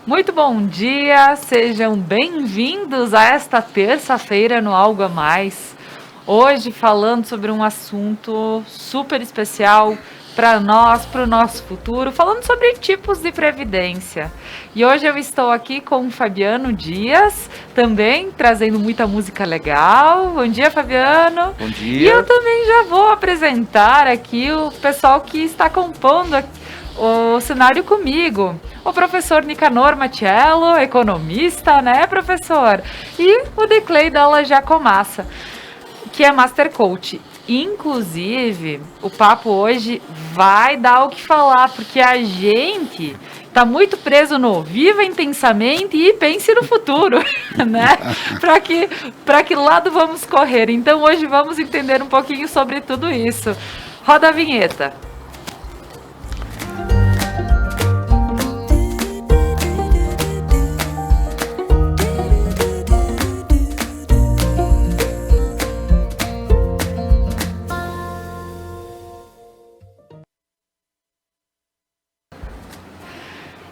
Muito bom dia, sejam bem-vindos a esta terça-feira no Algo a Mais. Hoje falando sobre um assunto super especial para nós, para o nosso futuro, falando sobre tipos de previdência. E hoje eu estou aqui com o Fabiano Dias, também trazendo muita música legal. Bom dia, Fabiano. Bom dia. E eu também já vou apresentar aqui o pessoal que está compondo o cenário comigo. O professor Nicanor Matiello, economista, né, professor? E o Declei Dalla Giacomassa, que é Master Coach. Inclusive, o papo hoje vai dar o que falar, porque a gente tá muito preso no viva intensamente e pense no futuro, né? Para que lado vamos correr? Então, hoje vamos entender um pouquinho sobre tudo isso. Roda a vinheta.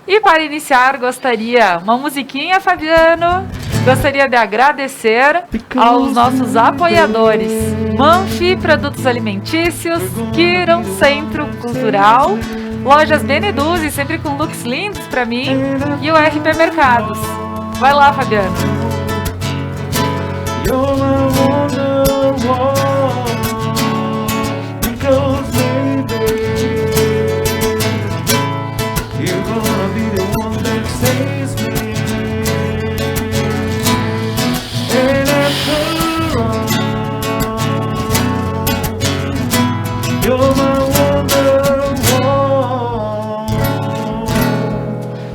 E para iniciar, uma musiquinha, Fabiano. Gostaria de agradecer aos nossos apoiadores. Manfi Produtos Alimentícios, Kiron Centro Cultural, Lojas Beneduzzi, sempre com looks lindos para mim, e o RP Mercados. Vai lá, Fabiano.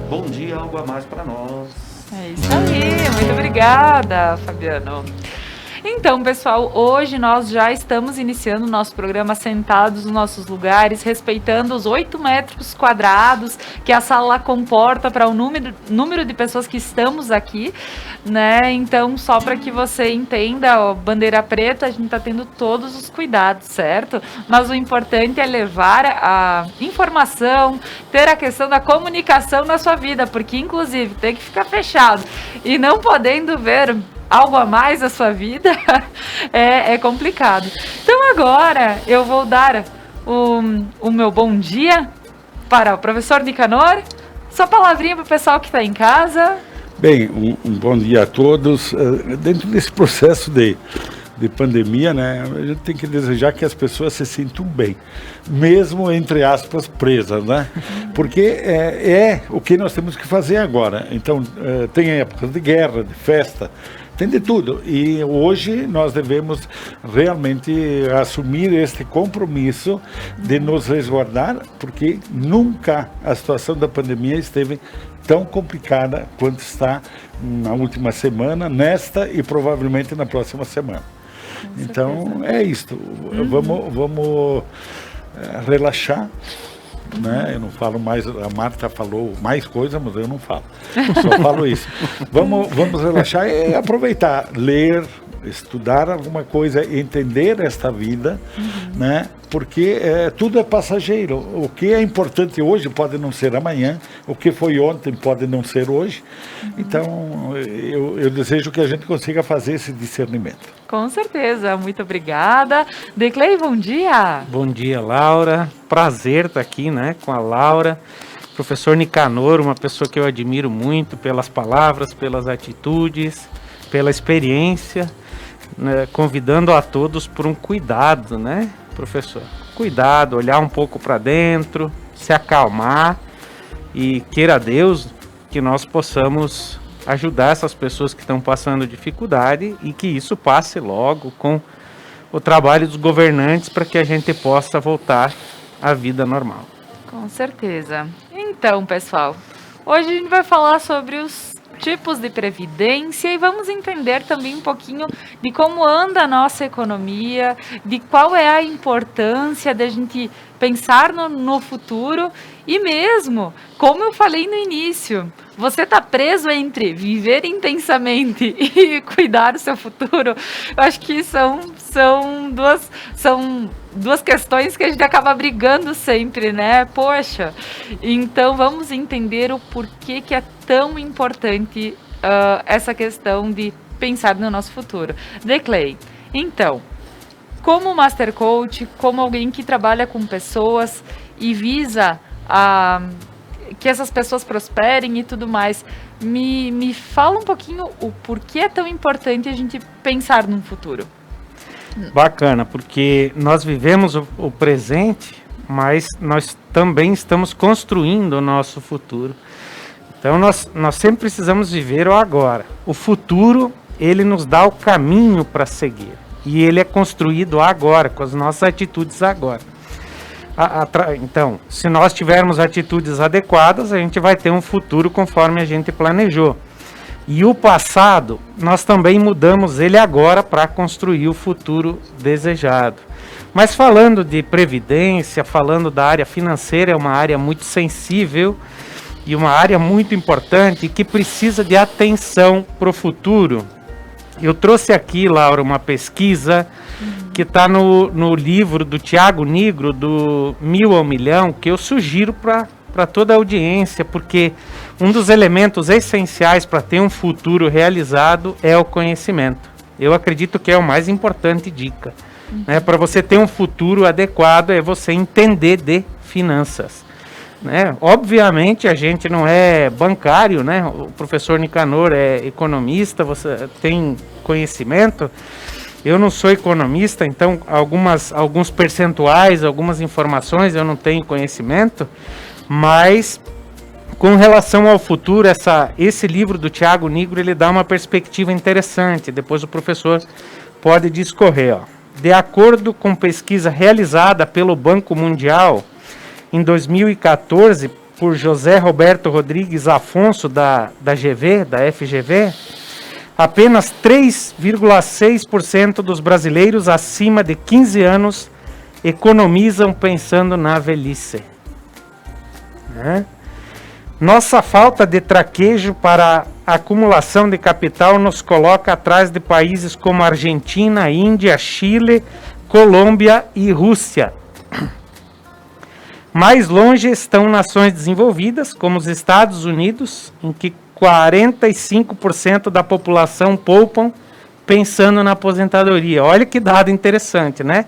Bom dia, algo a mais para nós. É isso aí, muito obrigada, Fabiano. Então, pessoal, hoje nós já estamos iniciando o nosso programa sentados nos nossos lugares, respeitando os 8 metros quadrados que a sala comporta para o número de pessoas que estamos aqui, né? Então, só para que você entenda, ó, bandeira preta, a gente está tendo todos os cuidados, certo? Mas o importante é levar a informação, ter a questão da comunicação na sua vida, porque, inclusive, tem que ficar fechado e não podendo ver algo a mais da sua vida é complicado. Então agora eu vou dar o meu bom dia para o professor Nicanor. Só palavrinha para o pessoal que está em casa. Bem, um bom dia a todos. Dentro desse processo de pandemia, né, a gente tem que desejar que as pessoas se sintam bem, mesmo, entre aspas, presas, né? Porque é o que nós temos que fazer agora. Então, tem épocas de guerra, de festa, tem de tudo. E hoje nós devemos realmente assumir este compromisso de nos resguardar, porque nunca a situação da pandemia esteve tão complicada quanto está na última semana, nesta e provavelmente na próxima semana. Então é isto. Vamos relaxar. Né? Eu não falo mais, a Marta falou mais coisa, mas eu não falo, só falo isso. Vamos relaxar e aproveitar, ler, estudar alguma coisa, entender esta vida, né? Porque tudo é passageiro. O que é importante hoje pode não ser amanhã, o que foi ontem pode não ser hoje. Então eu desejo que a gente consiga fazer esse discernimento. Com certeza, muito obrigada. Declei, bom dia. Bom dia, Laura. Prazer estar aqui, né, com a Laura. Professor Nicanor, uma pessoa que eu admiro muito pelas palavras, pelas atitudes, pela experiência, né, convidando a todos por um cuidado, né, professor? Cuidado, olhar um pouco para dentro, se acalmar e queira Deus que nós possamos ajudar essas pessoas que estão passando dificuldade e que isso passe logo com o trabalho dos governantes para que a gente possa voltar à vida normal. Com certeza. Então, pessoal, hoje a gente vai falar sobre os tipos de previdência e vamos entender também um pouquinho de como anda a nossa economia, de qual é a importância da gente pensar no futuro e mesmo, como eu falei no início, você está preso entre viver intensamente e cuidar do seu futuro. Eu acho que são são duas questões que a gente acaba brigando sempre, né? Poxa, então vamos entender o porquê que é tão importante essa questão de pensar no nosso futuro. Declay, então, como Master Coach, como alguém que trabalha com pessoas e visa que essas pessoas prosperem e tudo mais, me fala um pouquinho o porquê é tão importante a gente pensar num futuro. Bacana, porque nós vivemos o presente, mas nós também estamos construindo o nosso futuro. Então nós sempre precisamos viver o agora. O futuro, ele nos dá o caminho para seguir. E ele é construído agora, com as nossas atitudes agora. Então, se nós tivermos atitudes adequadas, a gente vai ter um futuro conforme a gente planejou. E o passado, nós também mudamos ele agora para construir o futuro desejado. Mas falando de previdência, falando da área financeira, é uma área muito sensível e uma área muito importante que precisa de atenção para o futuro. Eu trouxe aqui, Laura, uma pesquisa que está no livro do Tiago Nigro, do 1000 ao Milhão, que eu sugiro para toda a audiência, porque um dos elementos essenciais para ter um futuro realizado é o conhecimento. Eu acredito que é o mais importante dica. Né? Para você ter um futuro adequado é você entender de finanças. Né? Obviamente a gente não é bancário, né? O professor Nicanor é economista, você tem conhecimento. Eu não sou economista, então alguns percentuais, algumas informações eu não tenho conhecimento, mas com relação ao futuro, esse livro do Tiago Nigro, ele dá uma perspectiva interessante, depois o professor pode discorrer. Ó. De acordo com pesquisa realizada pelo Banco Mundial, em 2014, por José Roberto Rodrigues Afonso, da FGV, apenas 3,6% dos brasileiros acima de 15 anos economizam pensando na velhice. Né? Nossa falta de traquejo para a acumulação de capital nos coloca atrás de países como Argentina, Índia, Chile, Colômbia e Rússia. Mais longe estão nações desenvolvidas, como os Estados Unidos, em que 45% da população poupam pensando na aposentadoria. Olha que dado interessante, né?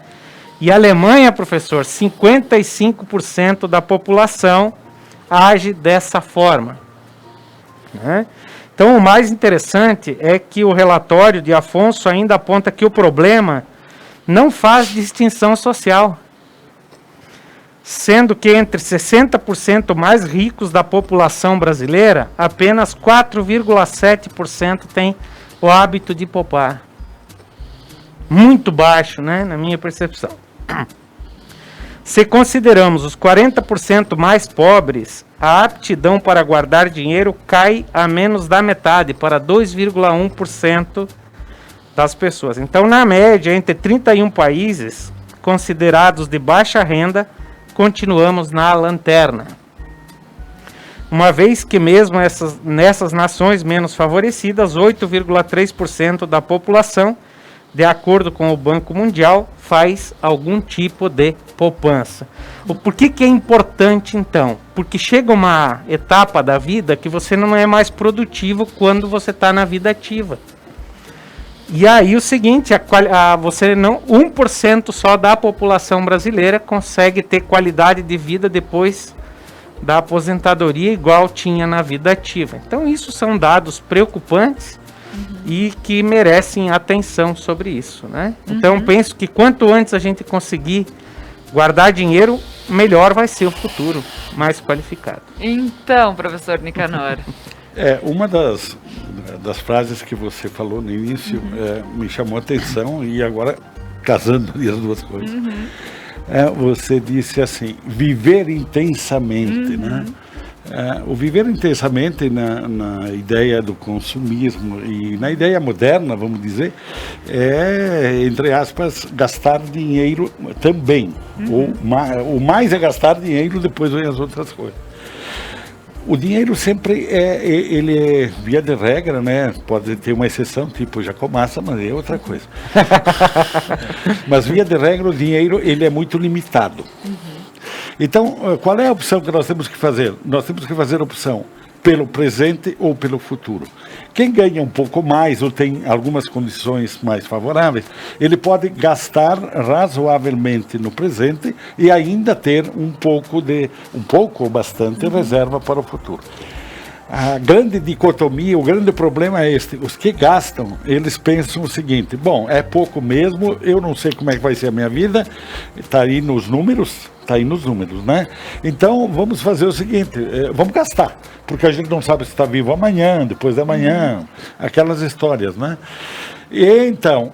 E a Alemanha, professor, 55% da população age dessa forma. Né? Então, o mais interessante é que o relatório de Afonso ainda aponta que o problema não faz distinção social, sendo que entre 60% mais ricos da população brasileira, apenas 4,7% tem o hábito de poupar. Muito baixo, né, na minha percepção. Se consideramos os 40% mais pobres, a aptidão para guardar dinheiro cai a menos da metade, para 2,1% das pessoas. Então, na média, entre 31 países considerados de baixa renda, continuamos na lanterna. Uma vez que mesmo nessas nações menos favorecidas, 8,3% da população, de acordo com o Banco Mundial, faz algum tipo de poupança. Por que é importante, então? Porque chega uma etapa da vida que você não é mais produtivo quando você está na vida ativa. E aí o seguinte, 1% só da população brasileira consegue ter qualidade de vida depois da aposentadoria igual tinha na vida ativa. Então isso são dados preocupantes e que merecem atenção sobre isso, né? Então penso que quanto antes a gente conseguir guardar dinheiro, melhor vai ser o futuro, mais qualificado. Então, professor Nicanor. Uma das frases que você falou no início me chamou a atenção, e agora casando as duas coisas. Você disse assim, viver intensamente, né? O viver intensamente na ideia do consumismo e na ideia moderna, vamos dizer, é, entre aspas, gastar dinheiro também. O mais é gastar dinheiro, depois vem as outras coisas. O dinheiro sempre ele é, via de regra, né? Pode ter uma exceção, tipo Jacomassa, mas é outra coisa. Mas via de regra o dinheiro ele é muito limitado. Então, qual é a opção que nós temos que fazer? Nós temos que fazer a opção pelo presente ou pelo futuro. Quem ganha um pouco mais ou tem algumas condições mais favoráveis, ele pode gastar razoavelmente no presente e ainda ter um pouco ou bastante reserva para o futuro. A grande dicotomia, o grande problema é este: os que gastam, eles pensam o seguinte: bom, é pouco mesmo, eu não sei como é que vai ser a minha vida, está aí nos números, né? Então vamos fazer o seguinte, vamos gastar, porque a gente não sabe se está vivo amanhã, depois da manhã, aquelas histórias, né? E então,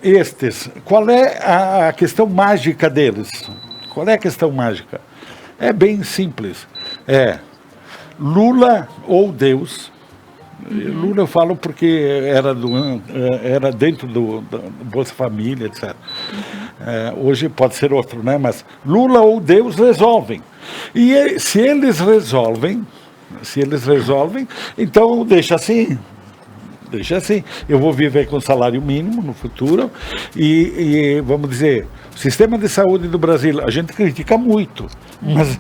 qual é a questão mágica deles? Qual é a questão mágica? É bem simples, Lula ou Deus. Lula eu falo porque era dentro do Bolsa Família, etc. Hoje pode ser outro, né? Mas Lula ou Deus resolvem. E se eles resolvem, então deixa assim. Eu vou viver com salário mínimo no futuro e vamos dizer, o sistema de saúde do Brasil, a gente critica muito, mas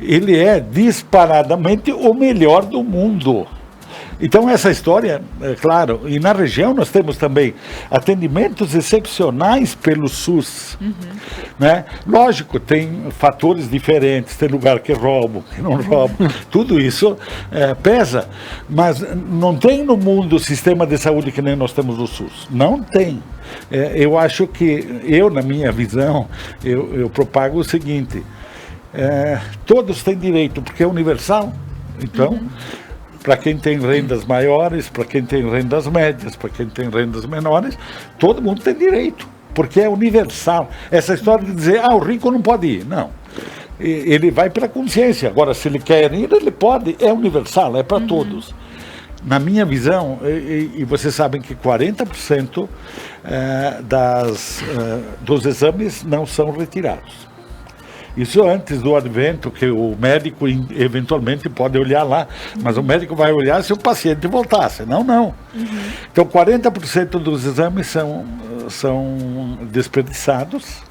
ele é disparadamente o melhor do mundo. Então essa história, é claro, e na região nós temos também atendimentos excepcionais pelo SUS, né? Lógico, tem fatores diferentes, tem lugar que roubam, que não roubam, tudo isso pesa, mas não tem no mundo sistema de saúde que nem nós temos no SUS, não tem. Eu acho que, na minha visão, eu propago o seguinte, todos têm direito, porque é universal, então... Para quem tem rendas maiores, para quem tem rendas médias, para quem tem rendas menores, todo mundo tem direito, porque é universal. Essa história de dizer, o rico não pode ir, não. Ele vai pela consciência. Agora, se ele quer ir, ele pode, é universal, é para todos. Na minha visão, e vocês sabem que 40% dos exames não são retirados. Isso antes do advento, que o médico eventualmente pode olhar lá, mas o médico vai olhar se o paciente voltar, senão não. Então 40% dos exames são desperdiçados,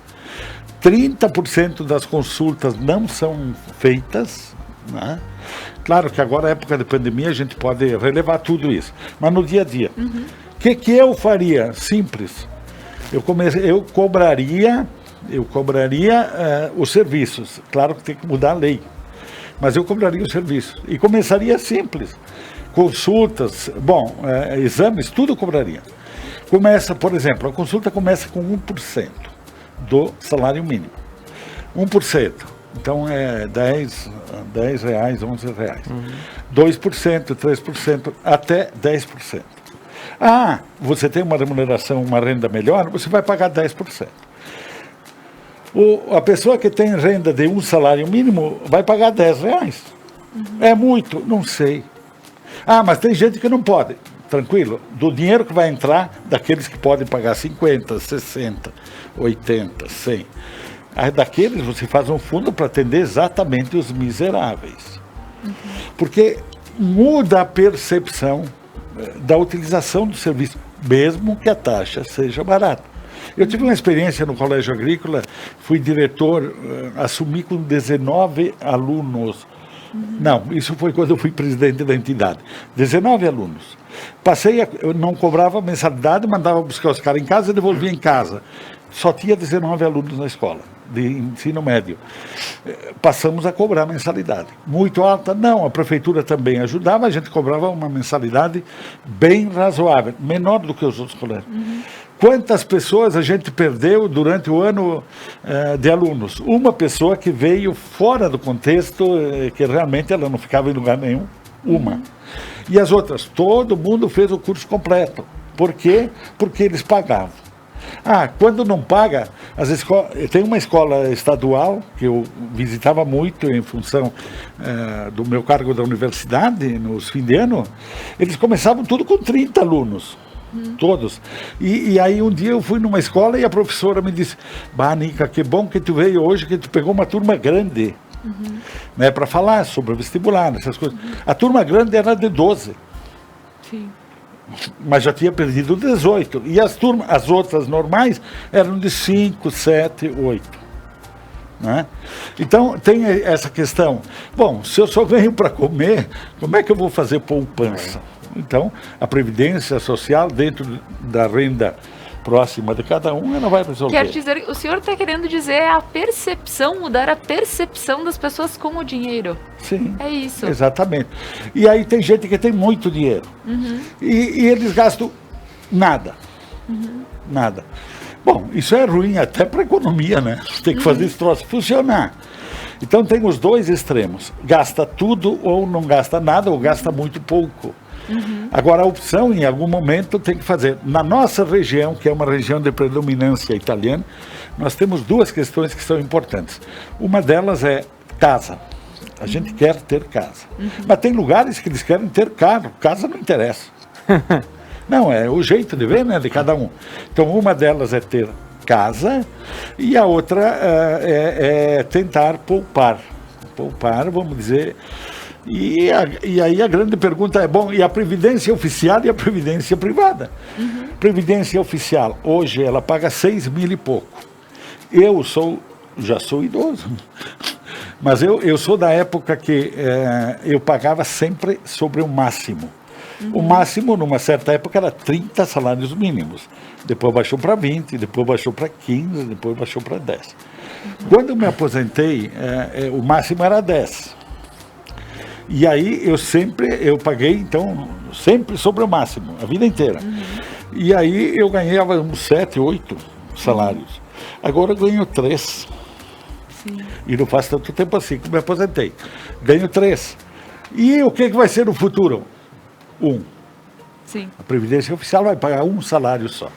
30% das consultas não são feitas, né? Claro que agora, época de pandemia, a gente pode relevar tudo isso, mas no dia a dia. O que eu faria? Simples. Eu cobraria os serviços. Claro que tem que mudar a lei, mas eu cobraria os serviços. E começaria simples. Consultas, exames, tudo cobraria. Por exemplo, a consulta começa com 1% do salário mínimo. 1%. Então é 10 reais, 11 reais. 2%, 3%, até 10%. Você tem uma remuneração, uma renda melhor, você vai pagar 10%. A pessoa que tem renda de um salário mínimo vai pagar 10 reais. É muito? Não sei. Mas tem gente que não pode. Tranquilo. Do dinheiro que vai entrar, daqueles que podem pagar 50, 60, 80, 100. Daqueles você faz um fundo para atender exatamente os miseráveis. Porque muda a percepção da utilização do serviço, mesmo que a taxa seja barata. Eu tive uma experiência no Colégio Agrícola, fui diretor, assumi com 19 alunos. Não, isso foi quando eu fui presidente da entidade. 19 alunos. Eu não cobrava mensalidade, mandava buscar os caras em casa e devolvia em casa. Só tinha 19 alunos na escola, de ensino médio. Passamos a cobrar mensalidade. Muito alta? Não, a prefeitura também ajudava, a gente cobrava uma mensalidade bem razoável, menor do que os outros colégios. Quantas pessoas a gente perdeu durante o ano de alunos? Uma pessoa que veio fora do contexto, que realmente ela não ficava em lugar nenhum, uma. E as outras? Todo mundo fez o curso completo. Por quê? Porque eles pagavam. Quando não paga, tem uma escola estadual que eu visitava muito em função do meu cargo da universidade, nos fim de ano, eles começavam tudo com 30 alunos. Todos. E aí um dia eu fui numa escola e a professora me disse: Nica, que bom que tu veio hoje, que tu pegou uma turma grande. Né, para falar sobre o vestibular, essas coisas. A turma grande era de 12. Sim. Mas já tinha perdido 18. E as outras normais eram de 5, 7, 8. Né? Então, tem essa questão. Bom, se eu só ganho para comer, como é que eu vou fazer poupança? Então, a Previdência Social, dentro da renda próxima de cada um, ela vai resolver. Quer dizer, o senhor está querendo dizer a percepção, mudar a percepção das pessoas com o dinheiro. Sim. É isso. Exatamente. E aí tem gente que tem muito dinheiro. E eles gastam nada. Nada. Bom, isso é ruim até para a economia, né? Tem que fazer esse troço funcionar. Então tem os dois extremos. Gasta tudo ou não gasta nada, ou gasta muito pouco. Agora, a opção, em algum momento, tem que fazer. Na nossa região, que é uma região de predominância italiana, nós temos duas questões que são importantes. Uma delas é casa. A gente quer ter casa. Mas tem lugares que eles querem ter carro. Casa não interessa. Não, é o jeito de ver, né, de cada um. Então, uma delas é ter casa e a outra é tentar poupar. Poupar, vamos dizer... E aí a grande pergunta é, bom, e a previdência oficial e a previdência privada? Previdência oficial, hoje ela paga 6 mil e pouco. Eu já sou idoso, mas eu sou da época que eu pagava sempre sobre o máximo. O máximo, numa certa época, era 30 salários mínimos. Depois baixou para 20, depois baixou para 15, depois baixou para 10. Quando eu me aposentei, o máximo era 10. E aí eu paguei, então, sempre sobre o máximo, a vida inteira. E aí eu ganhava uns 7, 8 salários. Agora eu ganho 3. Sim. E não faz tanto tempo assim que me aposentei. Ganho 3. E o que vai ser no futuro? 1. Sim. A Previdência Oficial vai pagar um salário só.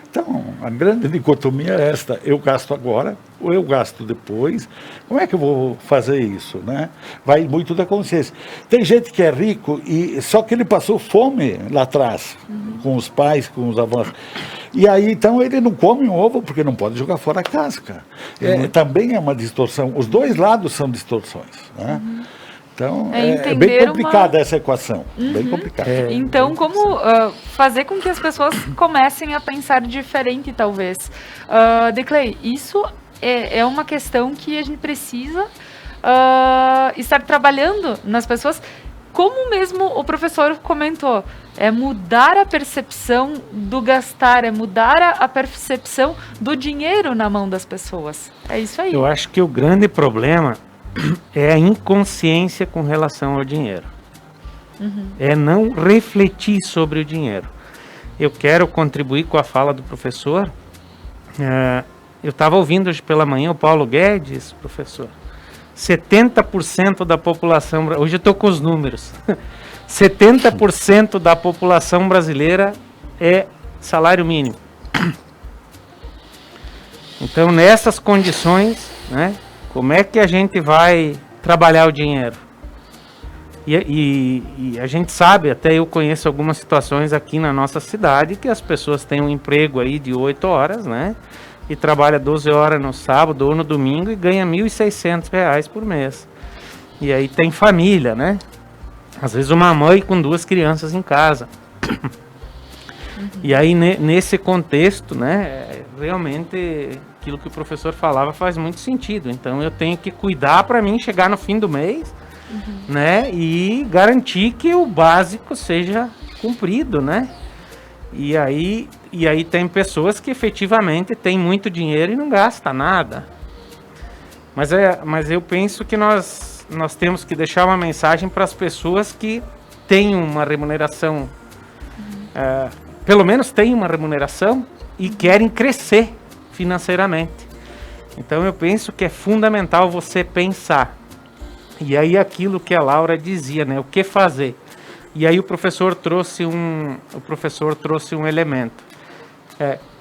Então, a grande dicotomia é esta: eu gasto agora ou eu gasto depois. Como é que eu vou fazer isso, né? Vai muito da consciência. Tem gente que é rico, só que ele passou fome lá atrás, com os pais, com os avós. E aí, então, ele não come um ovo porque não pode jogar fora a casca. Também é uma distorção. Os dois lados são distorções, né? Então, é bem complicada essa equação, bem complicada. Então, como fazer com que as pessoas comecem a pensar diferente, talvez? Declay, isso é uma questão que a gente precisa estar trabalhando nas pessoas. Como mesmo o professor comentou, é mudar a percepção do gastar, é mudar a percepção do dinheiro na mão das pessoas. É isso aí. Eu acho que o grande problema é a inconsciência com relação ao dinheiro. É não refletir sobre o dinheiro. Eu quero contribuir com a fala do professor. Eu estava ouvindo hoje pela manhã o Paulo Guedes, professor. 70% da população... Hoje eu estou com os números. 70% da população brasileira é salário mínimo. Então, nessas condições, né, como é que a gente vai trabalhar o dinheiro? E a gente sabe, até eu conheço algumas situações aqui na nossa cidade, que as pessoas têm um emprego aí de 8 horas, né? E trabalha 12 horas no sábado ou no domingo e ganha R$ 1.600 por mês. E aí tem família, né? Às vezes uma mãe com 2 crianças em casa. E aí nesse contexto, né? Realmente aquilo que o professor falava faz muito sentido. Então eu tenho que cuidar para mim chegar no fim do mês, né? E garantir que o básico seja cumprido, né? E aí tem pessoas que efetivamente têm muito dinheiro e não gastam nada. Mas eu penso que nós temos que deixar uma mensagem para as pessoas que têm uma remuneração, pelo menos têm uma remuneração e querem crescer financeiramente. Então eu penso que é fundamental você pensar. E aí aquilo que a Laura dizia, né? O que fazer? E aí o professor trouxe um elemento.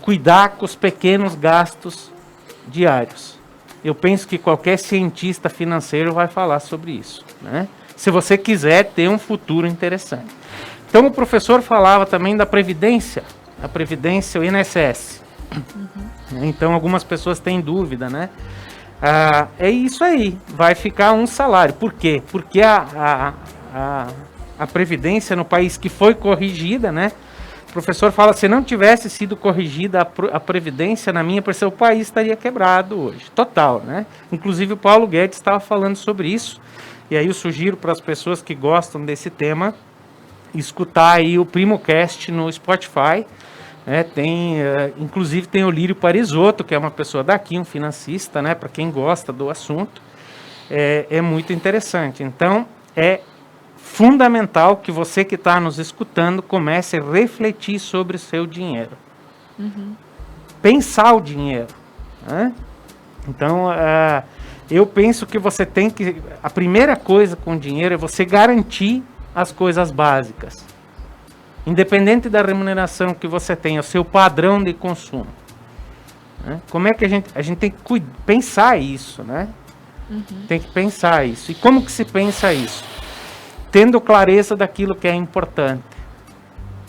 Cuidar com os pequenos gastos diários. Eu penso que qualquer cientista financeiro vai falar sobre isso, né? Se você quiser ter um futuro interessante. Então o professor falava também da Previdência, o INSS. Então algumas pessoas têm dúvida, né? é isso aí, vai ficar um salário. Por quê? Porque a Previdência no país que foi corrigida, né? O professor fala, se não tivesse sido corrigida a Previdência, na minha percepção, o país estaria quebrado hoje, total, né? Inclusive o Paulo Guedes estava falando sobre isso, e aí eu sugiro para as pessoas que gostam desse tema, escutar aí o PrimoCast no Spotify, né? Inclusive tem o Lírio Parisotto, que é uma pessoa daqui, um financista, né? Para quem gosta do assunto, é muito interessante. Então, é fundamental que você que está nos escutando comece a refletir sobre o seu dinheiro. Pensar o dinheiro, né? Então, eu penso que você tem que... A primeira coisa com o dinheiro é você garantir as coisas básicas. Independente da remuneração que você tenha, o seu padrão de consumo. Né? Como é que a gente tem que pensar isso, né? Tem que pensar isso. E como que se pensa isso? Tendo clareza daquilo que é importante.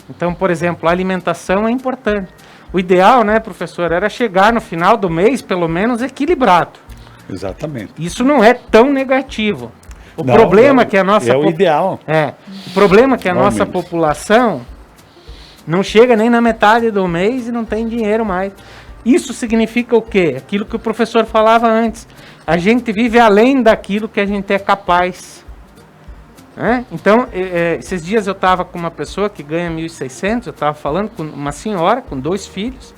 Então, por exemplo, a alimentação é importante. O ideal, né, professor, era chegar no final do mês, pelo menos, equilibrado. Exatamente. Isso não é tão negativo. O problema é que a nossa... É o ideal. O problema é que a nossa população não chega nem na metade do mês e não tem dinheiro mais. Isso significa o quê? Aquilo que o professor falava antes. A gente vive além daquilo que a gente é capaz. Então, esses dias eu estava com uma pessoa que ganha 1.600, eu estava falando com uma senhora com 2 filhos,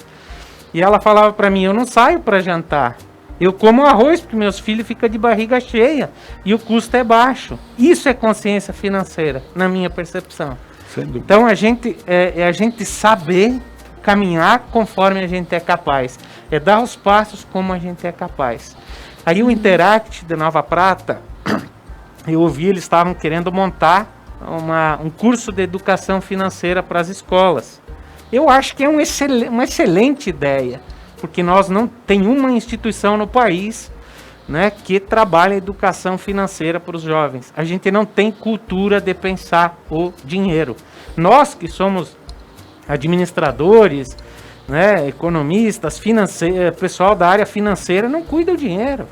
e ela falava para mim, eu não saio para jantar, eu como arroz porque meus filhos ficam de barriga cheia, e o custo é baixo. Isso é consciência financeira, na minha percepção. Então, a gente saber caminhar conforme a gente é capaz, é dar os passos como a gente é capaz. Aí o Interact de Nova Prata, eu ouvi, eles estavam querendo montar um curso de educação financeira para as escolas. Eu acho que é uma excelente ideia, porque nós não tem uma instituição no país, né, que trabalha educação financeira para os jovens. A gente não tem cultura de pensar o dinheiro. Nós que somos administradores, né, economistas, pessoal da área financeira não cuida do dinheiro.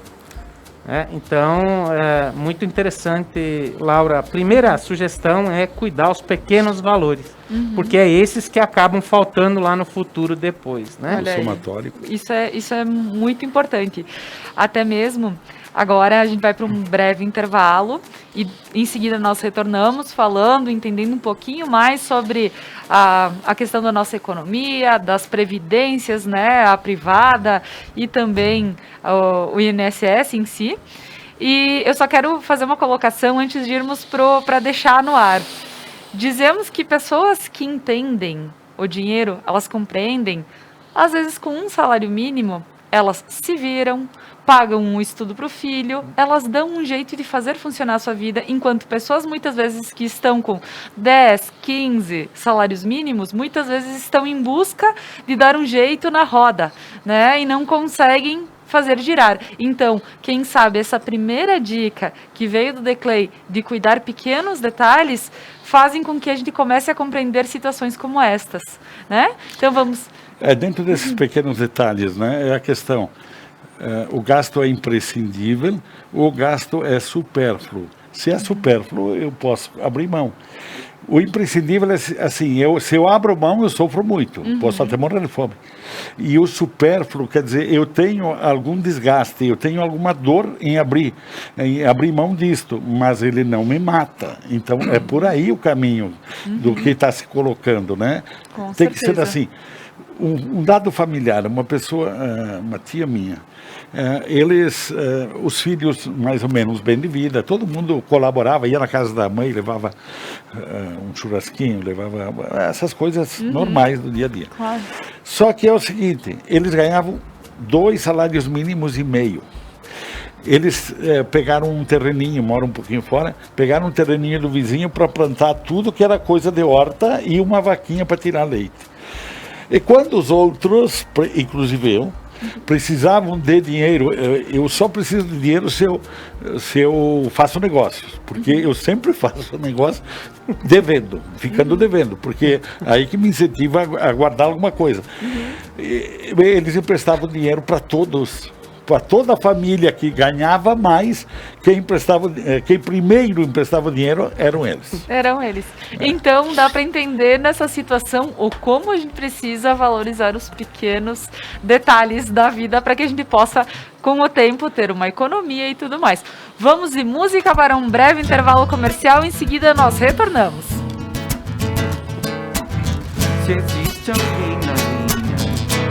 Então, é muito interessante, Laura. A primeira sugestão é cuidar os pequenos valores, porque é esses que acabam faltando lá no futuro depois, né? Olha, isso é muito importante. Até mesmo, agora a gente vai para um breve intervalo e em seguida nós retornamos entendendo um pouquinho mais sobre a questão da nossa economia, das previdências, né, a privada e também o INSS em si. E eu só quero fazer uma colocação antes de irmos para deixar no ar. Dizemos que pessoas que entendem o dinheiro, elas compreendem, às vezes com um salário mínimo, elas se viram, pagam um estudo para o filho, elas dão um jeito de fazer funcionar a sua vida, enquanto pessoas muitas vezes que estão com 10, 15 salários mínimos, muitas vezes estão em busca de dar um jeito na roda, né? E não conseguem fazer girar. Então, quem sabe essa primeira dica que veio do Declay de cuidar pequenos detalhes fazem com que a gente comece a compreender situações como estas, né? Então vamos... Dentro desses pequenos detalhes, né, é a questão, o gasto é imprescindível, o gasto é supérfluo. Se é supérfluo, eu posso abrir mão. O imprescindível é assim, se eu abro mão, eu sofro muito, posso até morrer de fome. E o supérfluo, quer dizer, eu tenho algum desgaste, eu tenho alguma dor em abrir mão disto, mas ele não me mata. Então, é por aí o caminho do que está se colocando, né? Com Tem certeza. que ser assim. Um dado familiar, uma pessoa, uma tia minha, os filhos mais ou menos bem de vida, todo mundo colaborava, ia na casa da mãe, levava um churrasquinho, levava essas coisas normais do dia a dia. Claro. Só que é o seguinte, eles ganhavam 2 salários mínimos e meio. Eles pegaram um terreninho, moram um pouquinho fora, pegaram um terreninho do vizinho para plantar tudo que era coisa de horta e uma vaquinha para tirar leite. E quando os outros, inclusive eu, precisavam de dinheiro, eu só preciso de dinheiro se eu faço negócios, porque eu sempre faço negócio devendo, ficando devendo, porque aí que me incentiva a guardar alguma coisa. Eles emprestavam dinheiro para todos para toda a família que ganhava mais, quem primeiro emprestava dinheiro eram eles. Eram eles. Então, dá para entender nessa situação o como a gente precisa valorizar os pequenos detalhes da vida para que a gente possa, com o tempo, ter uma economia e tudo mais. Vamos de música para um breve intervalo comercial, em seguida nós retornamos. Se existe alguém na linha,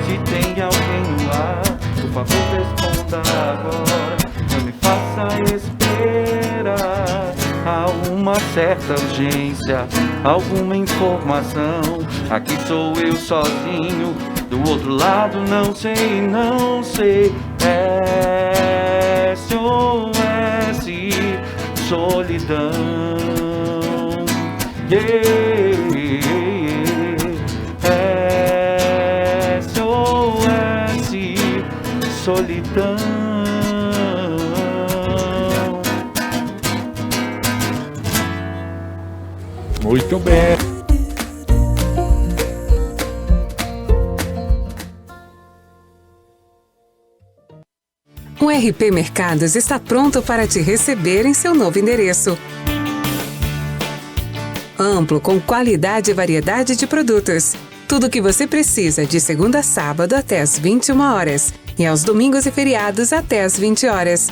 se tem alguém no ar, por favor responda agora, não me faça esperar. Há uma certa urgência, alguma informação, aqui sou eu sozinho, do outro lado não sei, SOS, solidão, SOS, solidão. Muito bem. O RP Mercados está pronto para te receber em seu novo endereço. Amplo, com qualidade e variedade de produtos. Tudo o que você precisa de segunda a sábado até às 21 horas e aos domingos e feriados até às 20 horas.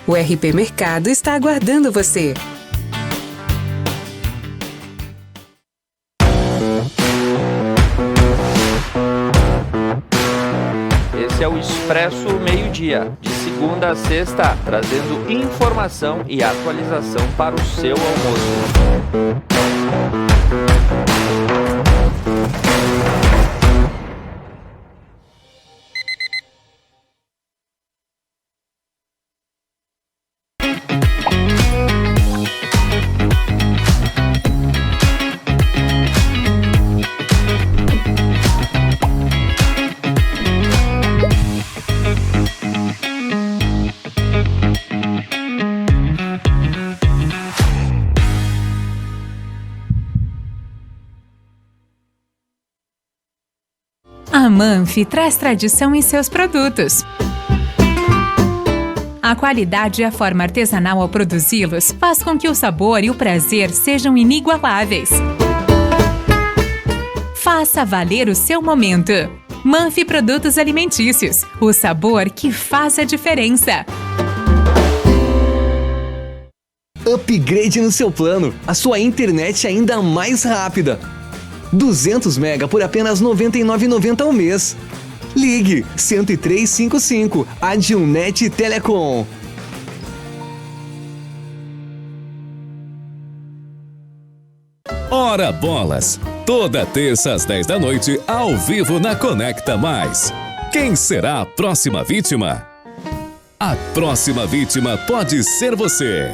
O RP Mercado está aguardando você. Esse é o Expresso Meio-Dia, de segunda a sexta, trazendo informação e atualização para o seu almoço. A Manfi traz tradição em seus produtos. A qualidade e a forma artesanal ao produzi-los faz com que o sabor e o prazer sejam inigualáveis. Faça valer o seu momento. Manfi Produtos Alimentícios, o sabor que faz a diferença. Upgrade no seu plano, a sua internet ainda mais rápida. 200 mega por apenas R$ 99,90 ao mês. Ligue 10355, Adilnet Telecom. Ora bolas! Toda terça às 10 da noite, ao vivo na Conecta Mais. Quem será a próxima vítima? A próxima vítima pode ser você.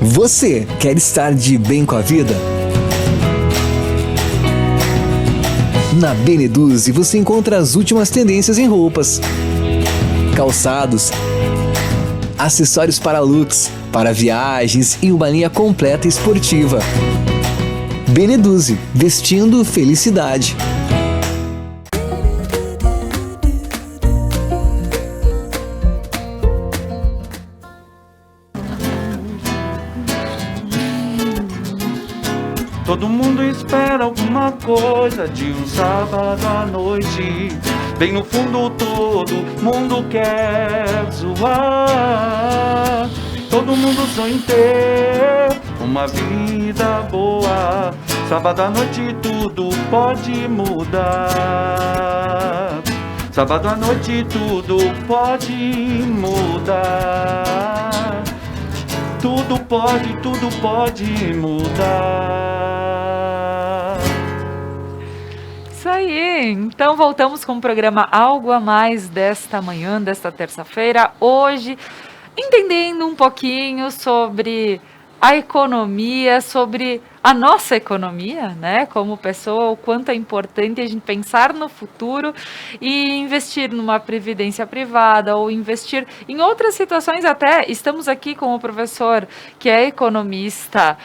Você quer estar de bem com a vida? Na Beneduze você encontra as últimas tendências em roupas, calçados, acessórios para looks, para viagens e uma linha completa esportiva. Beneduze, vestindo felicidade. Todo mundo espera alguma coisa de um sábado à noite. Bem no fundo todo mundo quer zoar. Todo mundo sonha em ter uma vida boa. Sábado à noite tudo pode mudar. Sábado à noite tudo pode mudar. Tudo pode mudar. Isso aí, então voltamos com o programa Algo a Mais desta manhã, desta terça-feira. Hoje, entendendo um pouquinho sobre a economia, sobre a nossa economia, né, como pessoa, o quanto é importante a gente pensar no futuro e investir numa previdência privada ou investir em outras situações até. Estamos aqui com o professor que é economista,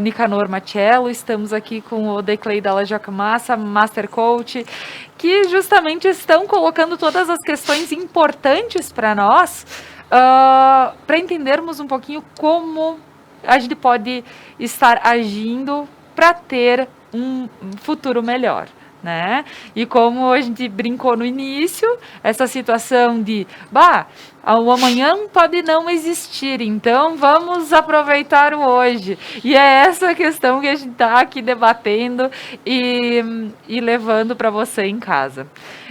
Nicanor Machello, estamos aqui com o Declei Dalla Giacomassa, Master Coach, que justamente estão colocando todas as questões importantes para nós, para entendermos um pouquinho como a gente pode estar agindo para ter um futuro melhor, né? E como a gente brincou no início, essa situação de, o amanhã pode não existir, então vamos aproveitar o hoje. E é essa questão que a gente está aqui debatendo e levando para você em casa.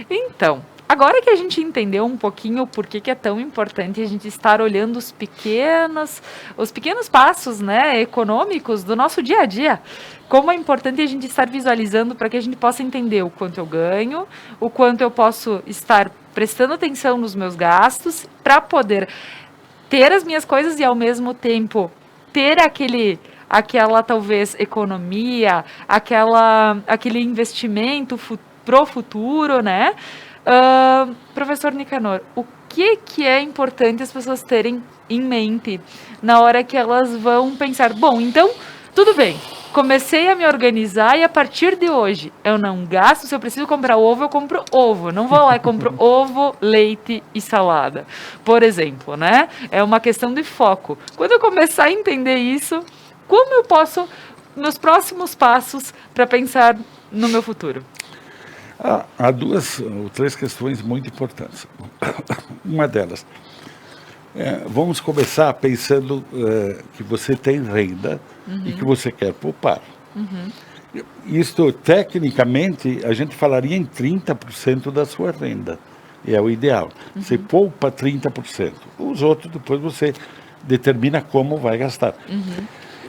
Então, agora que a gente entendeu um pouquinho por que é tão importante a gente estar olhando os pequenos passos, né, econômicos do nosso dia a dia, como é importante a gente estar visualizando para que a gente possa entender o quanto eu ganho, o quanto eu posso estar prestando atenção nos meus gastos para poder ter as minhas coisas e ao mesmo tempo ter aquela talvez economia, aquele investimento pro futuro, né? Professor Nicanor, o que é importante as pessoas terem em mente na hora que elas vão pensar, então, tudo bem, comecei a me organizar e a partir de hoje eu não gasto, se eu preciso comprar ovo, eu compro ovo, não vou lá e compro ovo, leite e salada, por exemplo, né? É uma questão de foco. Quando eu começar a entender isso, como eu posso, nos próximos passos, para pensar no meu futuro? Há 2 ou 3 questões muito importantes. Uma delas, vamos começar pensando que você tem renda e que você quer poupar. Isto, tecnicamente, a gente falaria em 30% da sua renda. É o ideal. Você poupa 30%. Os outros, depois você determina como vai gastar.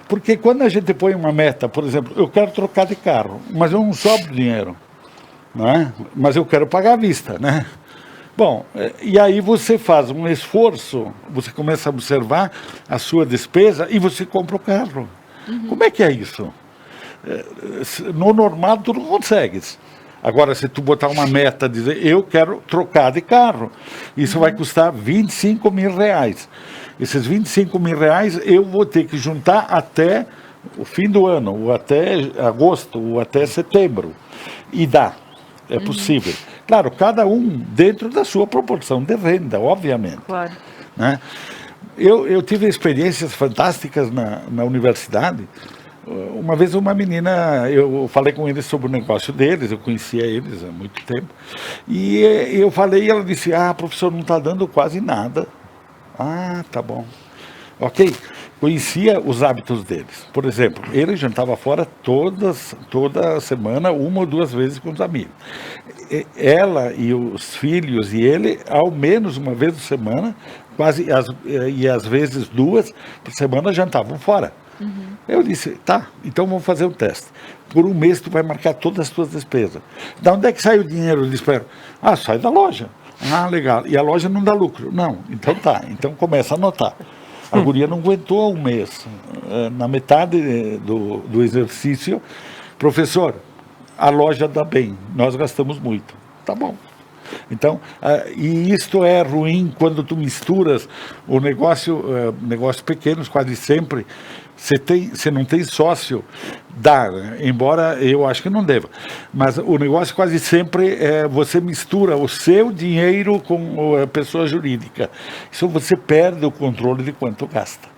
Porque quando a gente põe uma meta, por exemplo, eu quero trocar de carro, mas eu não sobro dinheiro. Né? Mas eu quero pagar à vista, né? Bom, e aí você faz um esforço, você começa a observar a sua despesa e você compra o carro. Como é que é isso? No normal tu não consegues. Agora, se tu botar uma meta, dizer, eu quero trocar de carro, isso vai custar R$25 mil. Esses R$25 mil eu vou ter que juntar até o fim do ano, ou até agosto, ou até setembro. E dá. É possível. Claro, cada um dentro da sua proporção de renda, obviamente. Claro. Né? Eu tive experiências fantásticas na universidade. Uma vez uma menina, eu falei com eles sobre o negócio deles, eu conhecia eles há muito tempo. E eu falei e ela disse, professor, não está dando quase nada. Tá bom. Ok. Conhecia os hábitos deles. Por exemplo, ele jantava fora toda semana, 1 ou 2 vezes com os amigos. Ela e os filhos e ele, ao menos uma vez por semana, e às vezes 2 por semana, jantavam fora. Eu disse, tá, então vamos fazer um teste. Por 1 mês tu vai marcar todas as tuas despesas. Da onde é que sai o dinheiro? Eu disse para ela, sai da loja. Legal. E a loja não dá lucro? Não. Então tá, então começa a anotar. A guria não aguentou 1 mês. Na metade do exercício, professor, a loja dá bem, nós gastamos muito. Tá bom. Então, e isto é ruim quando tu misturas o negócios pequenos, quase sempre. Você não tem sócio, dá, embora eu acho que não deva. Mas o negócio quase sempre você mistura o seu dinheiro com a pessoa jurídica. Isso você perde o controle de quanto gasta.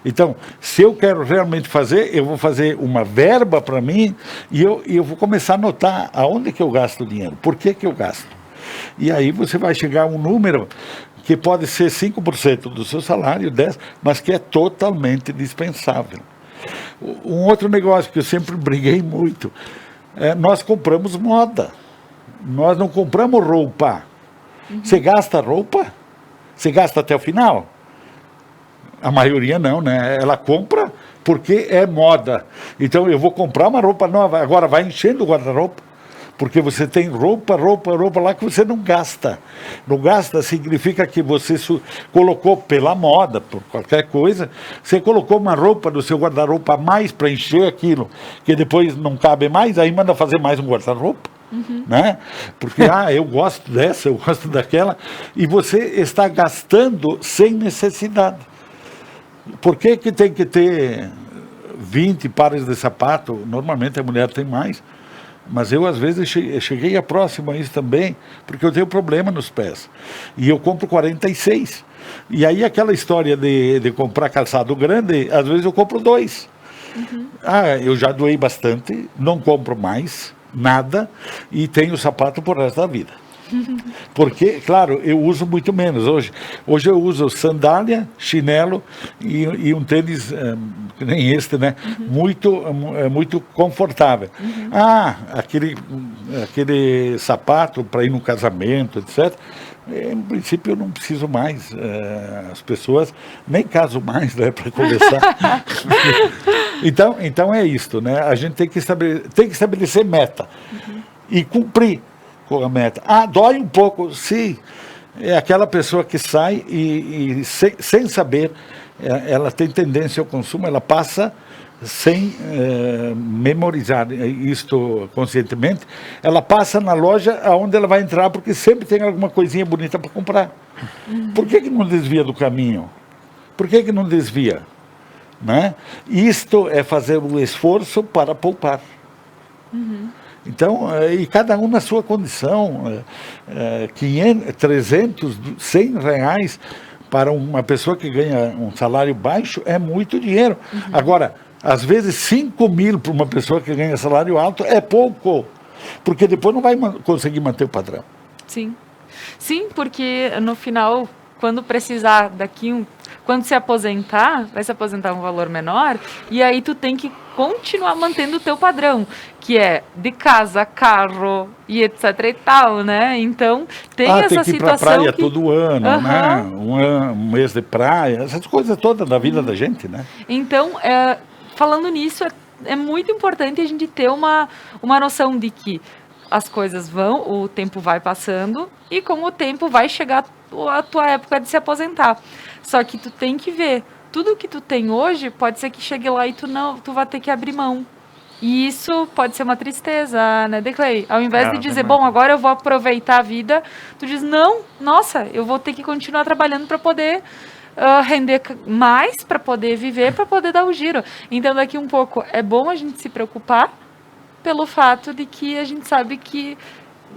Então, se eu quero realmente fazer, eu vou fazer uma verba para mim e eu vou começar a anotar aonde que eu gasto o dinheiro, por que eu gasto. E aí você vai chegar a um número que pode ser 5% do seu salário, 10%, mas que é totalmente dispensável. Um outro negócio que eu sempre briguei muito, nós compramos moda, nós não compramos roupa. Você gasta roupa? Você gasta até o final? A maioria não, né? Ela compra porque é moda. Então eu vou comprar uma roupa nova, agora vai enchendo o guarda-roupa. Porque você tem roupa lá que você não gasta. Não gasta significa que você colocou pela moda, por qualquer coisa, você colocou uma roupa do seu guarda-roupa a mais para encher aquilo, que depois não cabe mais, aí manda fazer mais um guarda-roupa. Né? Porque, eu gosto dessa, eu gosto daquela, e você está gastando sem necessidade. Por que tem que ter 20 pares de sapato? Normalmente a mulher tem mais, mas eu às vezes cheguei a próximo a isso também, porque eu tenho problema nos pés, e eu compro 46, e aí aquela história de comprar calçado grande, às vezes eu compro 2. Eu já doei bastante, não compro mais nada, e tenho sapato por resto da vida. Porque, claro, eu uso muito menos. Hoje eu uso sandália, chinelo e um tênis, que nem este, né? Muito confortável. Aquele sapato para ir no casamento, etc. Em princípio eu não preciso mais. As pessoas nem caso mais, né, para começar. Então é isto, né? A gente tem que estabelecer meta e cumprir com a meta. Dói um pouco, sim. É aquela pessoa que sai e sem saber, ela tem tendência ao consumo, ela passa sem memorizar isto conscientemente, ela passa na loja aonde ela vai entrar, porque sempre tem alguma coisinha bonita para comprar. Por que não desvia do caminho? Por que não desvia? Né? Isto é fazer um esforço para poupar. Então, e cada um na sua condição, 500, 300, 100 reais para uma pessoa que ganha um salário baixo é muito dinheiro. Agora, às vezes 5 mil para uma pessoa que ganha salário alto é pouco, porque depois não vai conseguir manter o padrão. Sim, porque no final, quando precisar quando se aposentar, vai se aposentar um valor menor, e aí tu tem que continuar mantendo o teu padrão, que é de casa, carro e etc e tal, né? Então, tem essa que ir situação pra praia todo ano, né? Um mês de praia, essas coisas todas da vida da gente, né? Então, falando nisso, é muito importante a gente ter uma noção de que as coisas o tempo vai passando, e com o tempo vai chegar a tua época de se aposentar. Só que tu tem que ver, tudo que tu tem hoje, pode ser que chegue lá e tu vai ter que abrir mão. E isso pode ser uma tristeza, né, Declay? Ao invés de dizer, bom, agora eu vou aproveitar a vida, tu diz, não, nossa, eu vou ter que continuar trabalhando para poder render mais, para poder viver, para poder dar o giro. Então, daqui um pouco, é bom a gente se preocupar pelo fato de que a gente sabe que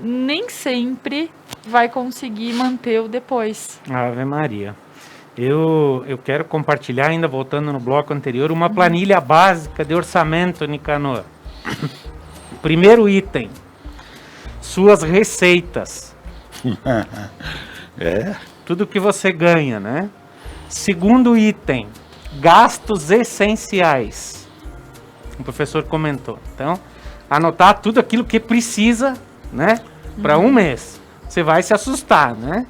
nem sempre vai conseguir manter o depois. Ave Maria. Eu quero compartilhar, ainda voltando no bloco anterior, uma planilha básica de orçamento, Nicanor. Primeiro item, suas receitas. Tudo que você ganha, né? Segundo item, gastos essenciais. O professor comentou. Então, anotar tudo aquilo que precisa, né? Para um mês. Você vai se assustar, né?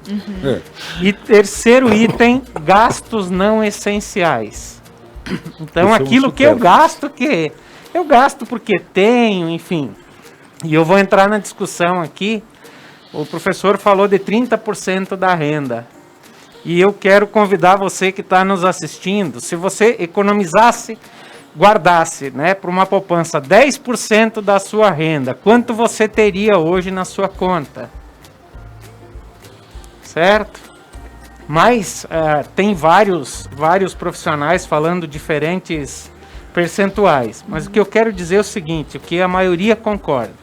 E terceiro item, gastos não essenciais. Então, aquilo que eu gasto, eu gasto porque tenho, enfim. E eu vou entrar na discussão aqui. O professor falou de 30% da renda. E eu quero convidar você que está nos assistindo, se você economizasse, guardasse, né, para uma poupança 10% da sua renda, quanto você teria hoje na sua conta? Certo? Mas tem vários profissionais falando diferentes percentuais. Mas o que eu quero dizer é o seguinte, o que a maioria concorda.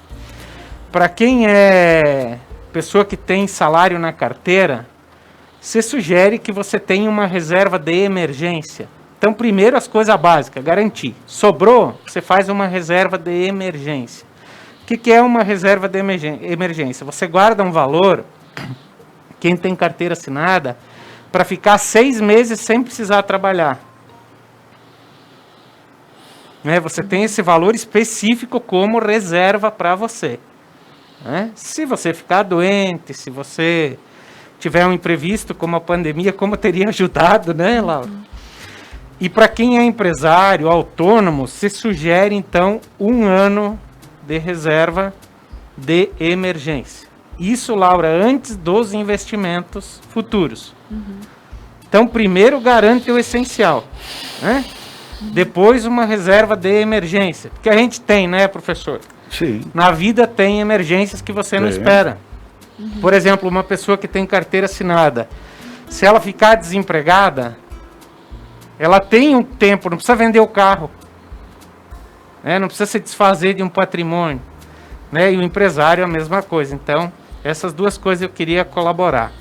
Para quem é pessoa que tem salário na carteira, se sugere que você tenha uma reserva de emergência. Então, primeiro as coisas básicas, garantir. Sobrou, você faz uma reserva de emergência. O que é uma reserva de emergência? Você guarda um valor, quem tem carteira assinada, para ficar 6 meses sem precisar trabalhar. Né? Você tem esse valor específico como reserva para você. Né? Se você ficar doente, se você tiver um imprevisto como a pandemia, como teria ajudado, né, Laura? E para quem é empresário, autônomo, se sugere, então, 1 ano de reserva de emergência. Isso, Laura, antes dos investimentos futuros. Então, primeiro garante o essencial, né? Depois uma reserva de emergência. Porque a gente tem, né, professor? Sim. Na vida tem emergências que você não espera. Por exemplo, uma pessoa que tem carteira assinada, se ela ficar desempregada, ela tem um tempo, não precisa vender o carro, né? Não precisa se desfazer de um patrimônio, né? E o empresário é a mesma coisa. Então, essas duas coisas eu queria colaborar.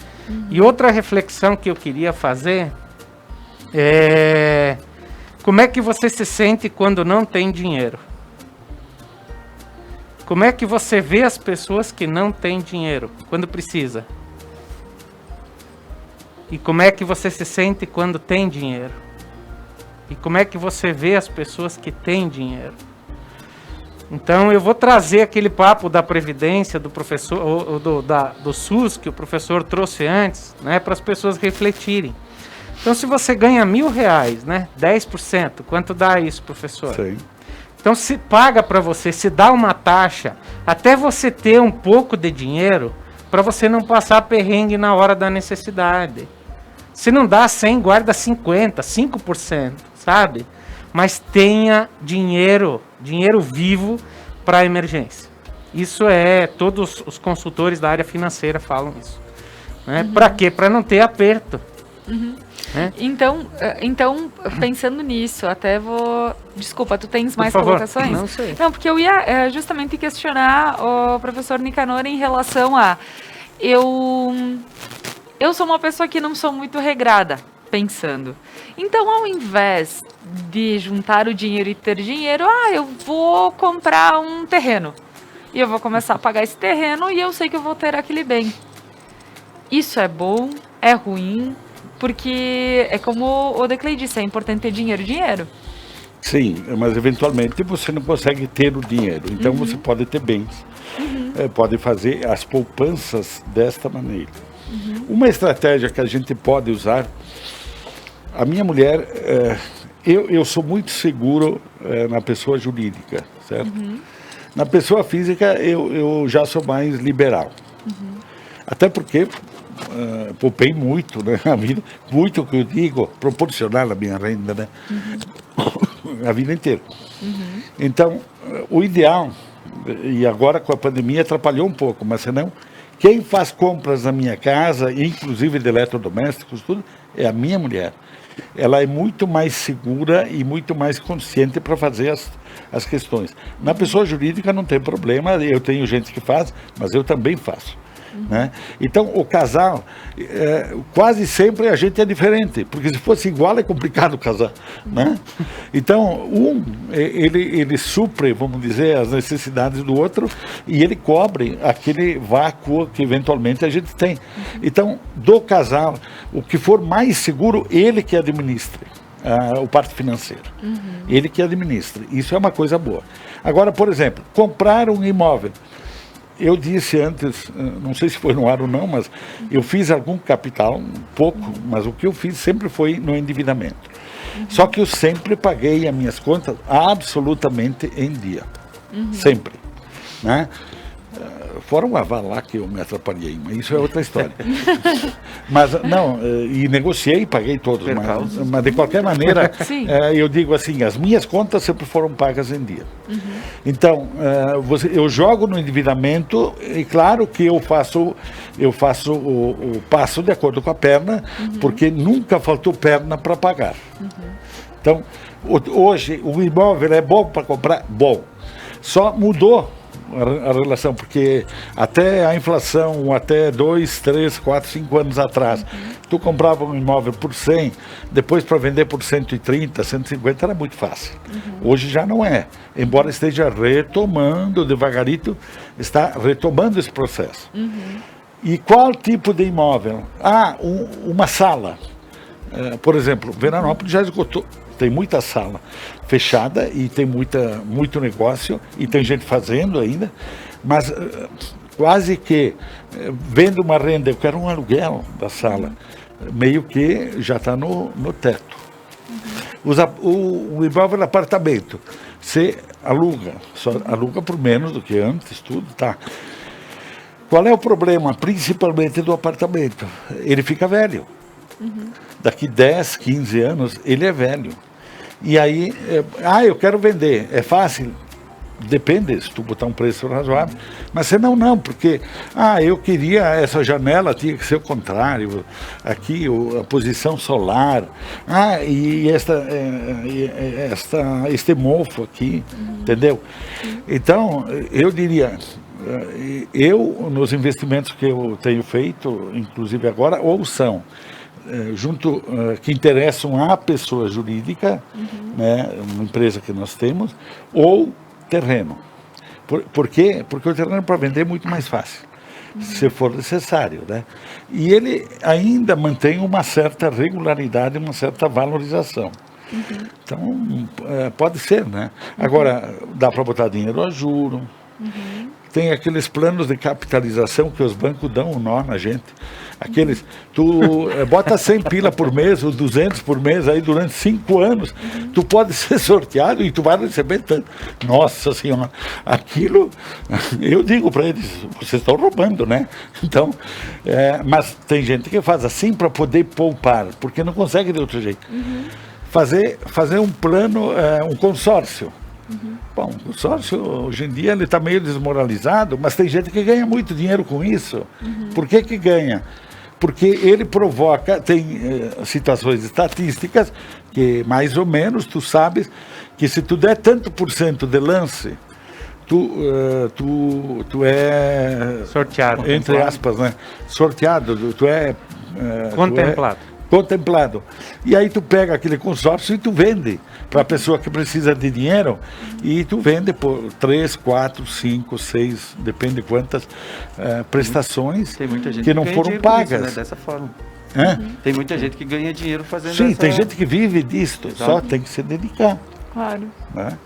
E outra reflexão que eu queria fazer é como é que você se sente quando não tem dinheiro? Como é que você vê as pessoas que não têm dinheiro quando precisa? E como é que você se sente quando tem dinheiro? E como é que você vê as pessoas que têm dinheiro? Então eu vou trazer aquele papo da Previdência, do professor, ou do SUS, que o professor trouxe antes, né, para as pessoas refletirem. Então se você ganha R$1.000, né, 10%, quanto dá isso, professor? Sim. Então se paga para você, se dá uma taxa, até você ter um pouco de dinheiro, para você não passar perrengue na hora da necessidade. Se não dá 100, guarda 50, 5%, sabe? Mas tenha dinheiro vivo para a emergência. Isso todos os consultores da área financeira falam isso. Né? Para quê? Para não ter aperto. Né? Então, pensando nisso, até vou... Desculpa, tu tens mais colocações? Não sei. Não, porque eu ia justamente questionar o professor Nicanor em relação a... Eu sou uma pessoa que não sou muito regrada, pensando. Então, ao invés de juntar o dinheiro e ter dinheiro, eu vou comprar um terreno. E eu vou começar a pagar esse terreno e eu sei que eu vou ter aquele bem. Isso é bom? É ruim? Porque é como o Declei disse, é importante ter dinheiro. Sim, mas eventualmente você não consegue ter o dinheiro. Então você pode ter bens. Pode fazer as poupanças desta maneira. Uma estratégia que a gente pode usar, a minha mulher, eu sou muito seguro na pessoa jurídica, certo? Na pessoa física eu já sou mais liberal. Até porque poupei muito, né, a vida, muito que eu digo, proporcional à minha renda, né? A vida inteira. Então, o ideal, e agora com a pandemia atrapalhou um pouco, mas senão, quem faz compras na minha casa, inclusive de eletrodomésticos, tudo, é a minha mulher. Ela é muito mais segura e muito mais consciente para fazer as questões. Na pessoa jurídica não tem problema, eu tenho gente que faz, mas eu também faço. Né? Então o casal, quase sempre a gente é diferente, porque se fosse igual é complicado casar, né? Então ele supre, vamos dizer, as necessidades do outro e ele cobre aquele vácuo que eventualmente a gente tem. Então do casal, o que for mais seguro, ele que administre o parte financeiro, ele que administre, isso é uma coisa boa. Agora, por exemplo, comprar um imóvel. Eu disse antes, não sei se foi no ar ou não, mas eu fiz algum capital, um pouco, mas o que eu fiz sempre foi no endividamento. Só que eu sempre paguei as minhas contas absolutamente em dia. Sempre. Né? Fora um aval lá que eu me atrapalhei, mas isso é outra história. Mas não, e negociei e paguei todos, mas de qualquer maneira, eu digo assim, as minhas contas sempre foram pagas em dia. Então, eu jogo no endividamento e claro que eu faço o passo de acordo com a perna, porque nunca faltou perna para pagar. Então, hoje o imóvel é bom para comprar? Bom. Só mudou a relação, porque até a inflação, até 2, 3, 4, 5 anos atrás, tu comprava um imóvel por 100, depois para vender por 130, 150 era muito fácil. Hoje já não é, embora esteja retomando, devagarito, está retomando esse processo. E qual tipo de imóvel? Uma sala. Por exemplo, Veranópolis já esgotou. Tem muita sala fechada e tem muito negócio e tem gente fazendo ainda, mas quase que vendo uma renda, eu quero um aluguel da sala, meio que já está no teto. O imóvel é apartamento. Você aluga, só aluga por menos do que antes, tudo, tá. Qual é o problema, principalmente do apartamento? Ele fica velho. Daqui 10, 15 anos, ele é velho. E aí, eu quero vender. É fácil? Depende, se tu botar um preço razoável. Mas se não, porque eu queria essa janela, tinha que ser o contrário. Aqui, a posição solar. E este mofo aqui, entendeu? Então, eu diria, nos investimentos que eu tenho feito, inclusive agora, ou são que interessam à pessoa jurídica, né, uma empresa que nós temos, ou terreno. Por quê? Porque o terreno para vender é muito mais fácil, se for necessário, né? E ele ainda mantém uma certa regularidade, uma certa valorização. Então, pode ser, né? Agora, dá para botar dinheiro a juro. Tem aqueles planos de capitalização que os bancos dão um nó na gente. Aqueles, tu bota 100 pila por mês, ou 200 por mês, aí durante 5 anos, tu pode ser sorteado e tu vai receber tanto. Nossa Senhora, aquilo, eu digo para eles, vocês estão roubando, né? Então, mas tem gente que faz assim para poder poupar, porque não consegue de outro jeito. Fazer um plano, um consórcio. Bom, o consórcio, hoje em dia, ele está meio desmoralizado, mas tem gente que ganha muito dinheiro com isso. Por que ganha? Porque ele provoca, tem situações estatísticas que, mais ou menos, tu sabes que se tu der tanto por cento de lance, tu é... Sorteado. Entre aspas, né? Sorteado, tu é... Contemplado. E aí tu pega aquele consórcio e tu vende para a pessoa que precisa de dinheiro, e tu vende por 3, 4, 5, 6, depende de quantas prestações que não foram pagas. Isso, né? Dessa forma. Tem muita gente que ganha dinheiro fazendo isso. Sim, tem gente que vive disto, só tem que se dedicar. Claro. Né?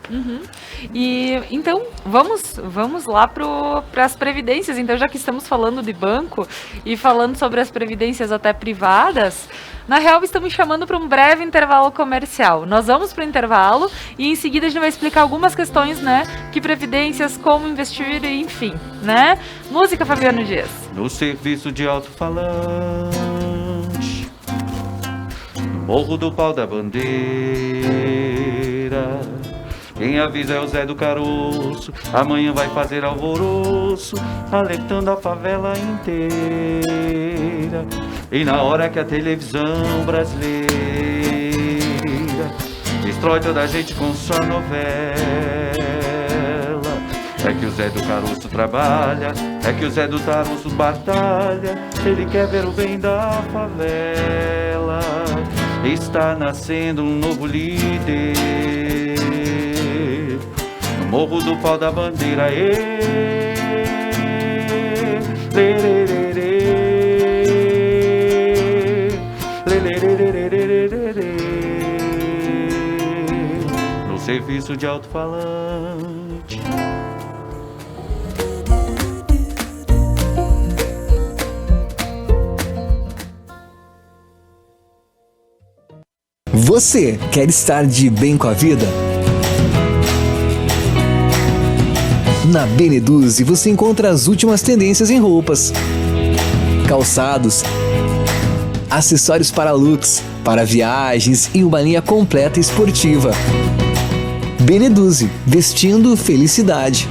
E então vamos lá para as previdências. Então, já que estamos falando de banco e falando sobre as previdências até privadas, na real estamos chamando para um breve intervalo comercial. Nós vamos para o intervalo e em seguida a gente vai explicar algumas questões, né? Que previdências, como investir, enfim, né? Música, Fabiano Dias. No serviço de alto-falante, no Morro do Pau da Bandeira, quem avisa é o Zé do Caroço. Amanhã vai fazer alvoroço, alertando a favela inteira. E na hora que a televisão brasileira destrói toda a gente com sua novela, é que o Zé do Caroço trabalha, é que o Zé do Caroço batalha. Ele quer ver o bem da favela. Está nascendo um novo líder no Morro do Pau da Bandeira. No serviço de alto-falante. Você quer estar de bem com a vida? Na Beneduzzi você encontra as últimas tendências em roupas, calçados, acessórios para looks, para viagens e uma linha completa esportiva. Beneduzzi, vestindo felicidade.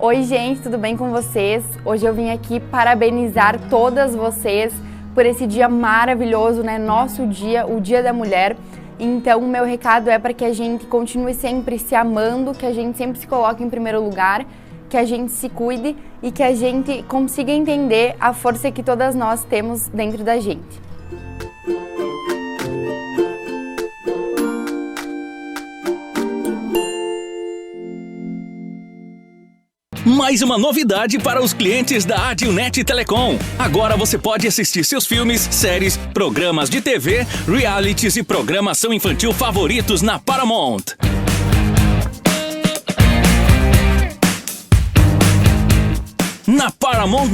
Oi gente, tudo bem com vocês? Hoje eu vim aqui parabenizar todas vocês por esse dia maravilhoso, né? Nosso dia, o Dia da Mulher. Então, o meu recado é para que a gente continue sempre se amando, que a gente sempre se coloque em primeiro lugar, que a gente se cuide e que a gente consiga entender a força que todas nós temos dentro da gente. Mais uma novidade para os clientes da Adilnet Telecom. Agora você pode assistir seus filmes, séries, programas de TV, realities e programação infantil favoritos na Paramount. na Paramount+.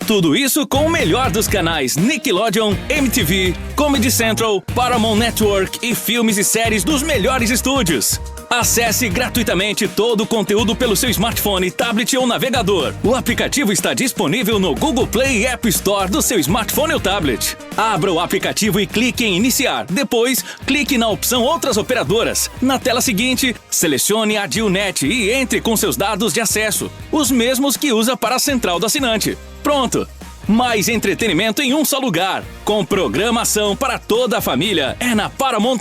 Tudo isso com o melhor dos canais Nickelodeon, MTV, Comedy Central, Paramount Network e filmes e séries dos melhores estúdios. Acesse gratuitamente todo o conteúdo pelo seu smartphone, tablet ou navegador. O aplicativo está disponível no Google Play e App Store do seu smartphone ou tablet. Abra o aplicativo e clique em iniciar. Depois, clique na opção Outras Operadoras. Na tela seguinte, selecione a Dilnet e entre com seus dados de acesso, os mesmos que usa para a central do assinante. Pronto! Mais entretenimento em um só lugar. Com programação para toda a família. É na Paramount+.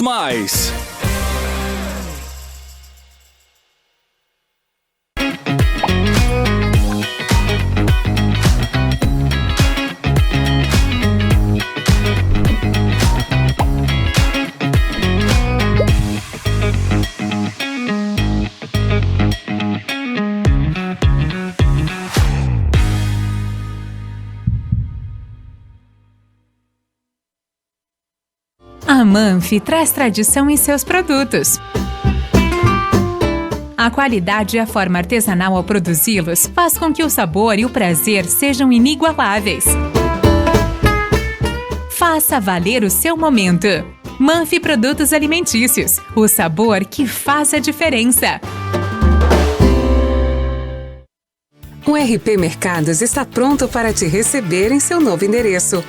A Manfi traz tradição em seus produtos. A qualidade e a forma artesanal ao produzi-los faz com que o sabor e o prazer sejam inigualáveis. Faça valer o seu momento. Manfi Produtos Alimentícios, o sabor que faz a diferença. O RP Mercados está pronto para te receber em seu novo endereço.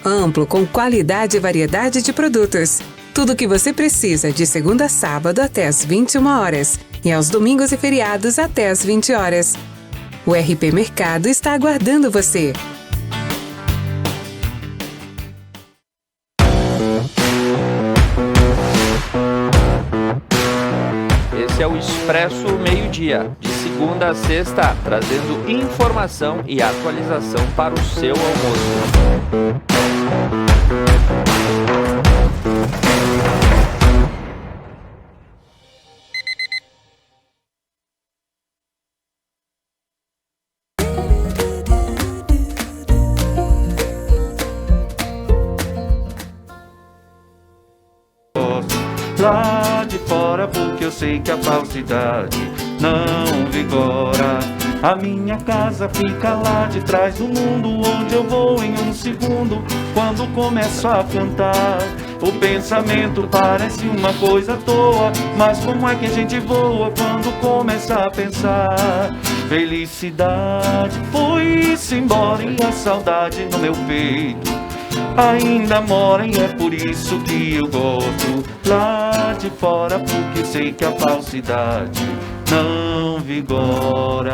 Amplo, com qualidade e variedade de produtos. Tudo o que você precisa de segunda a sábado até às 21 horas e aos domingos e feriados até às 20 horas. O RP Mercado está aguardando você. Esse é o Expresso Meio-Dia, de segunda a sexta, trazendo informação e atualização para o seu almoço. Lá de fora, porque eu sei que a falsidade não vigora. A minha casa fica lá de trás do mundo, onde eu vou em um segundo quando começo a cantar. O pensamento parece uma coisa à toa, mas como é que a gente voa quando começa a pensar? Felicidade foi-se embora e a saudade no meu peito ainda mora, e é por isso que eu gosto lá de fora, porque sei que a falsidade não vigora.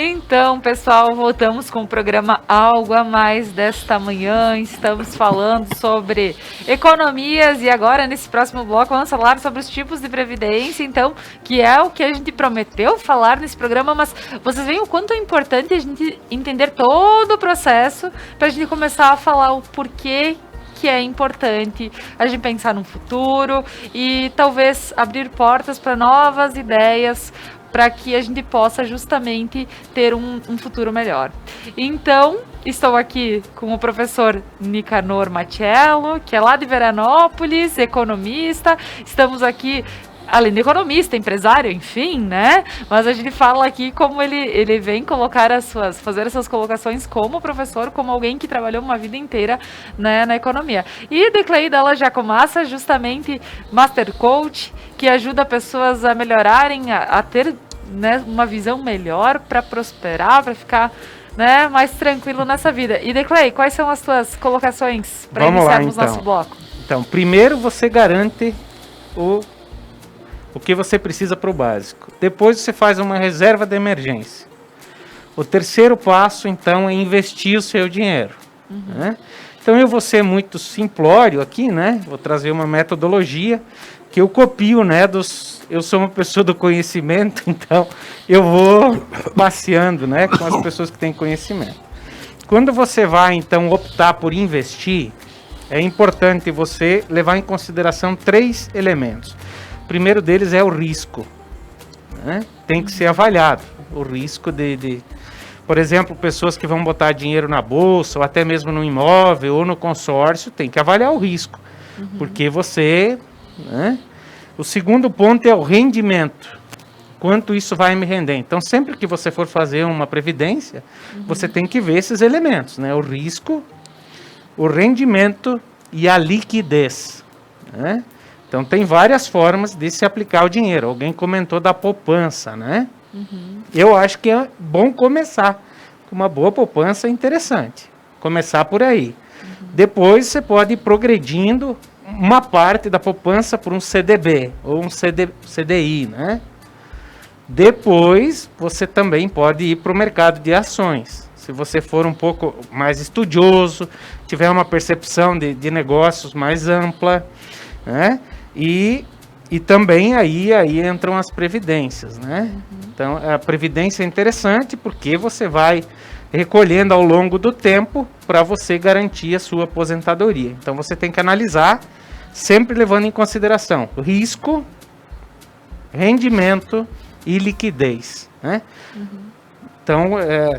Então, pessoal, voltamos com o programa Algo a Mais desta manhã. Estamos falando sobre economias e agora, nesse próximo bloco, vamos falar sobre os tipos de previdência, então, que é o que a gente prometeu falar nesse programa, mas vocês veem o quanto é importante a gente entender todo o processo para a gente começar a falar o porquê que é importante a gente pensar no futuro e talvez abrir portas para novas ideias, para que a gente possa justamente ter um futuro melhor. Então, estou aqui com o professor Nicanor Matiello, que é lá de Veranópolis, economista. Estamos aqui, além de economista, empresário, enfim, né? Mas a gente fala aqui como ele vem colocar fazer as suas colocações como professor, como alguém que trabalhou uma vida inteira, né, na economia. E Declei Dalla Giacomassa, justamente Master Coach, que ajuda pessoas a melhorarem, a ter, né, uma visão melhor para prosperar, para ficar, né, mais tranquilo nessa vida. E Declei, quais são as tuas colocações para iniciarmos nosso bloco? Então, primeiro você garante o que você precisa para o básico. Depois você faz uma reserva de emergência. O terceiro passo, então, é investir o seu dinheiro. Né? Então eu vou ser muito simplório aqui, né? Vou trazer uma metodologia que eu copio, né? Eu sou uma pessoa do conhecimento, então eu vou passeando, né? Com as pessoas que têm conhecimento. Quando você vai, então, optar por investir, é importante você levar em consideração 3 elementos. O primeiro deles é o risco, né? Tem que ser avaliado o risco por exemplo, pessoas que vão botar dinheiro na bolsa, ou até mesmo no imóvel, ou no consórcio, tem que avaliar o risco, porque você, né? O segundo ponto é o rendimento. quanto isso vai me render. Então, sempre que você for fazer uma previdência, você tem que ver esses elementos, né? O risco, o rendimento e a liquidez, né? Então, tem várias formas de se aplicar o dinheiro. Alguém comentou da poupança, né? Eu acho que é bom começar com uma boa poupança, interessante. Começar por aí. Depois, você pode ir progredindo uma parte da poupança por um CDB ou um CDI, né? Depois, você também pode ir para o mercado de ações. Se você for um pouco mais estudioso, tiver uma percepção de negócios mais ampla, né? E também aí entram as previdências, né? Então, a previdência é interessante porque você vai recolhendo ao longo do tempo para você garantir a sua aposentadoria. Então, você tem que analisar, sempre levando em consideração risco, rendimento e liquidez, né? Então,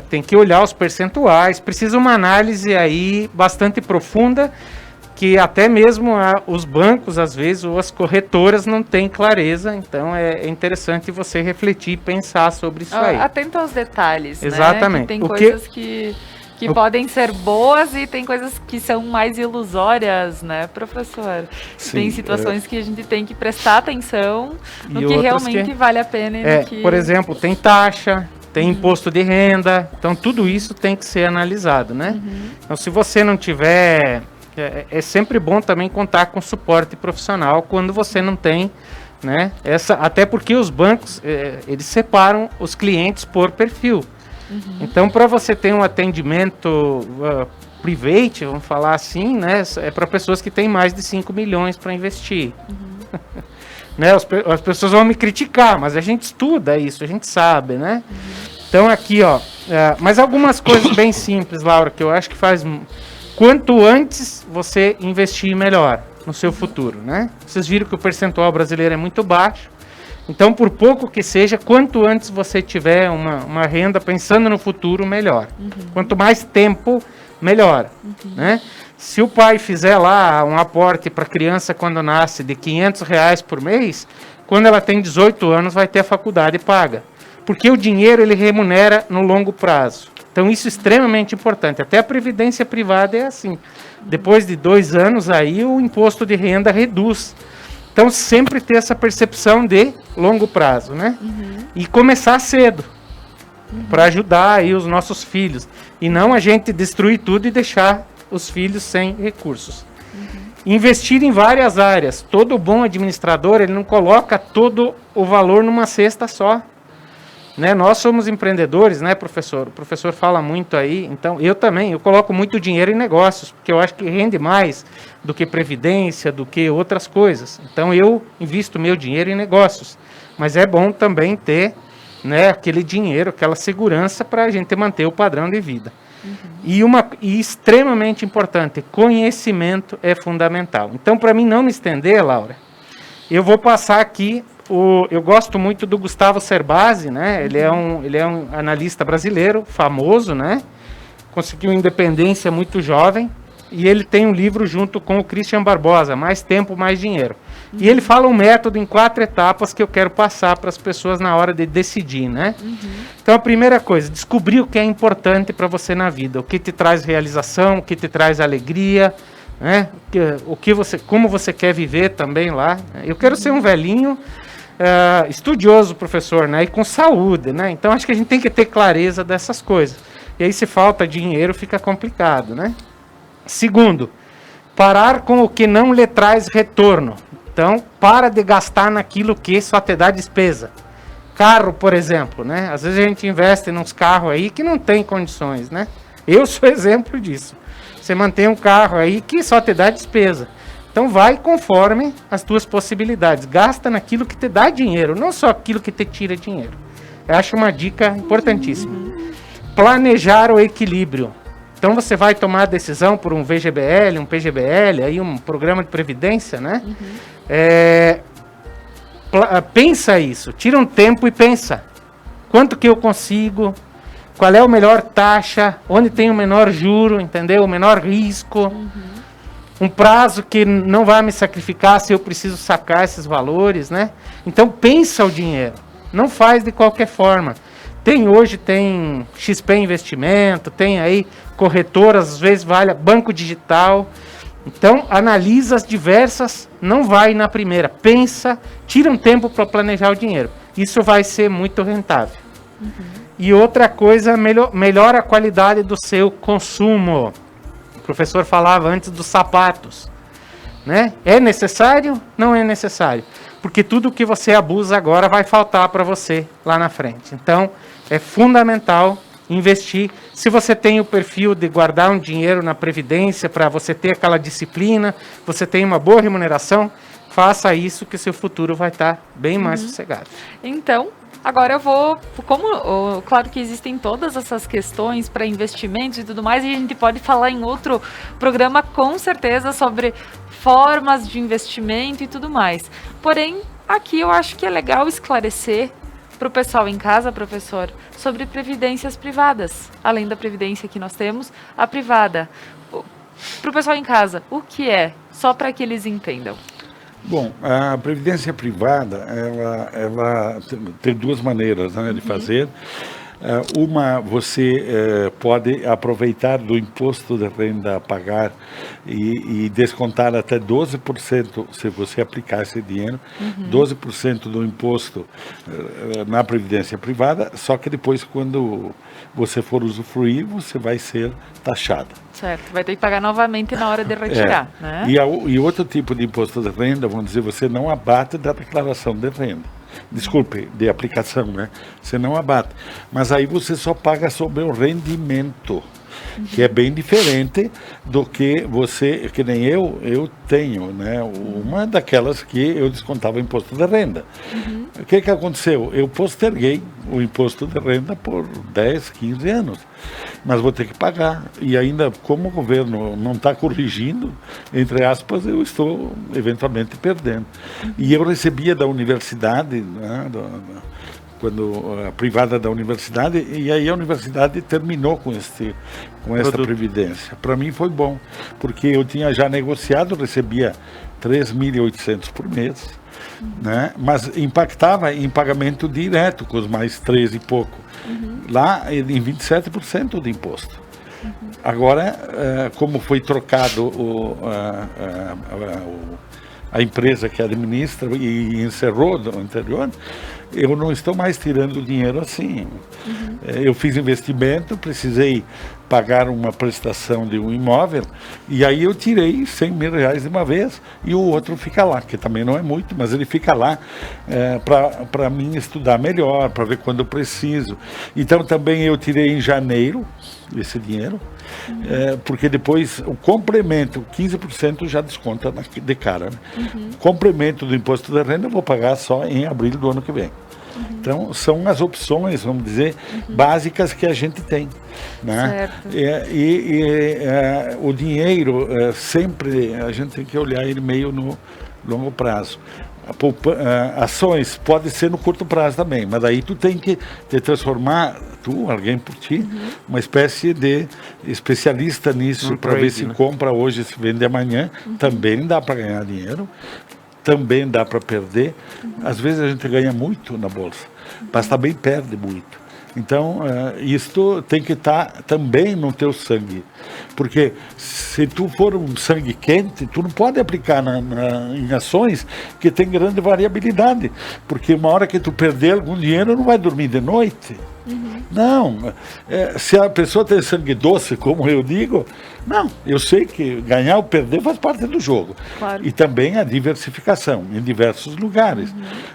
tem que olhar os percentuais, precisa uma análise aí bastante profunda, que até mesmo os bancos, às vezes, ou as corretoras não têm clareza, então é interessante você refletir e pensar sobre isso aí. Atento aos detalhes, exatamente. Né? Que tem coisas que podem ser boas e tem coisas que são mais ilusórias, né, professor? Sim, tem situações que a gente tem que prestar atenção no que realmente vale a pena. Por exemplo, tem taxa, tem imposto de renda, então tudo isso tem que ser analisado, né? Então, se você não tiver... É sempre bom também contar com suporte profissional quando você não tem, né? Até porque os bancos, eles separam os clientes por perfil. Então, para você ter um atendimento private, vamos falar assim, né? É para pessoas que têm mais de 5 milhões para investir. Né? As pessoas vão me criticar, mas a gente estuda isso, a gente sabe, né? Então, aqui, ó, mas algumas coisas bem simples, Laura, que eu acho que faz... Quanto antes você investir, melhor no seu futuro, né? Vocês viram que o percentual brasileiro é muito baixo. Então, por pouco que seja, quanto antes você tiver uma renda pensando no futuro, melhor. Quanto mais tempo, melhor. Né? Se o pai fizer lá um aporte para a criança quando nasce de R$500 por mês, quando ela tem 18 anos vai ter a faculdade paga. Porque o dinheiro ele remunera no longo prazo. Então, isso é extremamente importante. Até a previdência privada é assim. Depois de 2 anos, aí o imposto de renda reduz. Então, sempre ter essa percepção de longo prazo, né? E começar cedo, para ajudar aí os nossos filhos. E não a gente destruir tudo e deixar os filhos sem recursos. Investir em várias áreas. Todo bom administrador, ele não coloca todo o valor numa cesta só. Né? Nós somos empreendedores, né, professor? O professor fala muito aí, então eu também, eu coloco muito dinheiro em negócios, porque eu acho que rende mais do que previdência, do que outras coisas. Então eu invisto meu dinheiro em negócios, mas é bom também ter, né, aquele dinheiro, aquela segurança para a gente manter o padrão de vida. E extremamente importante, conhecimento é fundamental. Então, para mim não me estender, Laura, eu vou passar aqui. Eu gosto muito do Gustavo Cerbasi, né? Ele é um analista brasileiro, famoso, né? Conseguiu independência muito jovem. E ele tem um livro junto com o Christian Barbosa, Mais Tempo, Mais Dinheiro. E ele fala um método em 4 etapas que eu quero passar para as pessoas na hora de decidir, né? Então, a primeira coisa, descobrir o que é importante para você na vida. O que te traz realização, o que te traz alegria, né? Como você quer viver também lá. Eu quero ser um velhinho... estudioso, professor, né? E com saúde, né? Então acho que a gente tem que ter clareza dessas coisas. E aí, se falta dinheiro, fica complicado, né? Segundo, parar com o que não lhe traz retorno. Então, para de gastar naquilo que só te dá despesa. Carro, por exemplo, né? Às vezes a gente investe nos carros aí que não tem condições, né? Eu sou exemplo disso. Você mantém um carro aí que só te dá despesa. Então vai conforme as tuas possibilidades. Gasta naquilo que te dá dinheiro, não só aquilo que te tira dinheiro. Eu acho uma dica importantíssima. Planejar o equilíbrio. Então você vai tomar a decisão por um VGBL, um PGBL, aí um programa de previdência, né? Pensa isso, tira um tempo e pensa. Quanto que eu consigo? Qual é a melhor taxa? Onde tem o menor juro, entendeu? O menor risco. Um prazo que não vai me sacrificar se eu preciso sacar esses valores, né? Então pensa o dinheiro. Não faz de qualquer forma. Hoje tem XP Investimento, tem aí corretoras, às vezes vale banco digital. Então, analisa as diversas, não vai na primeira. Pensa, tira um tempo para planejar o dinheiro. Isso vai ser muito rentável. E outra coisa, melhora a qualidade do seu consumo. O professor falava antes dos sapatos. Né? É necessário? Não é necessário. Porque tudo que você abusa agora vai faltar para você lá na frente. Então, é fundamental investir. Se você tem o perfil de guardar um dinheiro na Previdência para você ter aquela disciplina, você tem uma boa remuneração, faça isso que seu futuro vai estar bem mais sossegado. Então, agora eu vou, claro que existem todas essas questões para investimentos e tudo mais, e a gente pode falar em outro programa com certeza sobre formas de investimento e tudo mais. Porém, aqui eu acho que é legal esclarecer para o pessoal em casa, professor, sobre previdências privadas. Além da previdência que nós temos, a privada. Para o pessoal em casa, o que é? Só para que eles entendam. Bom, a previdência privada, ela tem duas maneiras, né, de fazer. Uma, você pode aproveitar do imposto de renda a pagar e descontar até 12%, se você aplicar esse dinheiro, 12% do imposto na previdência privada, só que depois, quando você for usufruir, você vai ser taxado. Certo, vai ter que pagar novamente na hora de retirar, né? E outro tipo de imposto de renda, vamos dizer, você não abate da declaração de renda. Desculpe, de aplicação, né? Você não abate. Mas aí você só paga sobre o rendimento, que é bem diferente do que você, que nem eu tenho, né? Uma daquelas que eu descontava o imposto de renda. O que aconteceu? Eu posterguei o imposto de renda por 10, 15 anos. Mas vou ter que pagar. E ainda, como o governo não está corrigindo, entre aspas, eu estou eventualmente perdendo. E eu recebia da universidade, né, a privada da universidade, e aí a universidade terminou com essa previdência. Para mim foi bom, porque eu tinha já negociado, recebia 3.800 por mês, né? Mas impactava em pagamento direto, com os mais 13 e pouco. Lá em 27% de imposto. Agora, como foi trocado a empresa que administra e encerrou do anterior, eu não estou mais tirando dinheiro assim. Eu fiz investimento, precisei pagar uma prestação de um imóvel, e aí eu tirei 100 mil reais de uma vez, e o outro fica lá, que também não é muito, mas ele fica lá para mim estudar melhor, para ver quando eu preciso. Então também eu tirei em janeiro esse dinheiro, porque depois o complemento, 15% já desconta de cara. Né? Complemento do imposto de renda eu vou pagar só em abril do ano que vem. Então, são as opções, vamos dizer, básicas que a gente tem. Né? O dinheiro, sempre, a gente tem que olhar ele meio no longo prazo. Ações pode ser no curto prazo também, mas aí tu tem que te transformar, alguém por ti, uma espécie de especialista nisso, para ver se compra hoje, se vende amanhã. Também dá para ganhar dinheiro. Também dá para perder. Às vezes a gente ganha muito na bolsa, mas também perde muito. Então, isto tem que estar também no teu sangue. Porque se tu for um sangue quente, tu não pode aplicar em ações que tem grande variabilidade. Porque uma hora que tu perder algum dinheiro, não vai dormir de noite. Não, se a pessoa tem sangue doce, como eu digo, não, eu sei que ganhar ou perder faz parte do jogo. Claro. E também a diversificação em diversos lugares.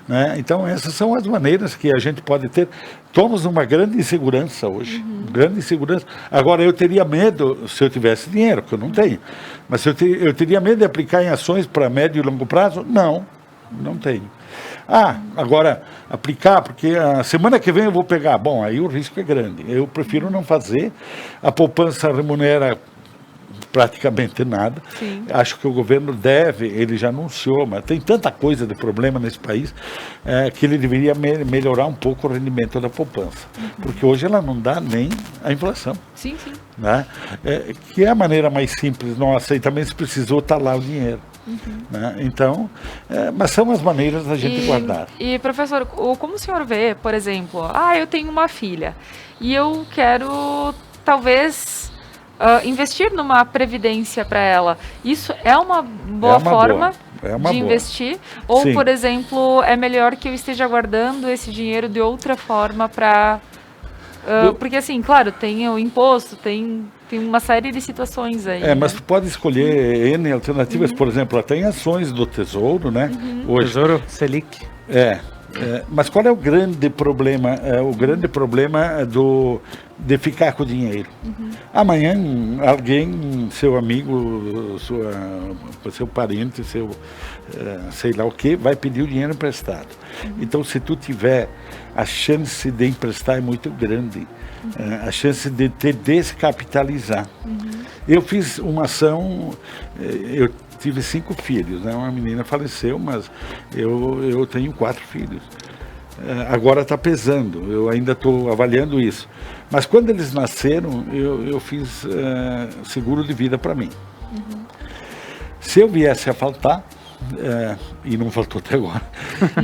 Né? Então essas são as maneiras que a gente pode ter. Estamos numa grande insegurança hoje, grande insegurança. Agora eu teria medo se eu tivesse dinheiro, que eu não tenho, mas eu teria medo de aplicar em ações para médio e longo prazo? Não tenho. Agora, aplicar, porque a semana que vem eu vou pegar. Bom, aí o risco é grande. Eu prefiro não fazer. A poupança remunera praticamente nada. Sim. Acho que o governo deve, ele já anunciou, mas tem tanta coisa de problema nesse país, que ele deveria melhorar um pouco o rendimento da poupança. Porque hoje ela não dá nem a inflação. Sim. Né? Que é a maneira mais simples nossa, e também se precisou, está lá o dinheiro. Né? Então, mas são as maneiras da gente guardar. E, professor, como o senhor vê, por exemplo, eu tenho uma filha e eu quero, talvez, investir numa previdência para ela. Isso é uma boa forma de investir? Ou, Sim. por exemplo, é melhor que eu esteja guardando esse dinheiro de outra forma para... porque, assim, claro, tem o imposto, tem uma série de situações aí. Mas tu pode escolher N alternativas, por exemplo, tem ações do Tesouro, né? Hoje. Tesouro Selic. Mas qual é o grande problema? O grande problema de ficar com o dinheiro. Amanhã alguém, seu amigo, seu parente, sei lá o que, vai pedir o dinheiro emprestado. Então, se tu tiver, a chance de emprestar é muito grande. A chance de te descapitalizar. Eu fiz uma ação, eu tive 5 filhos, né? Uma menina faleceu, mas eu tenho 4 filhos. Agora está pesando, eu ainda estou avaliando isso. Mas quando eles nasceram, eu fiz seguro de vida para mim. Se eu viesse a faltar, e não faltou até agora,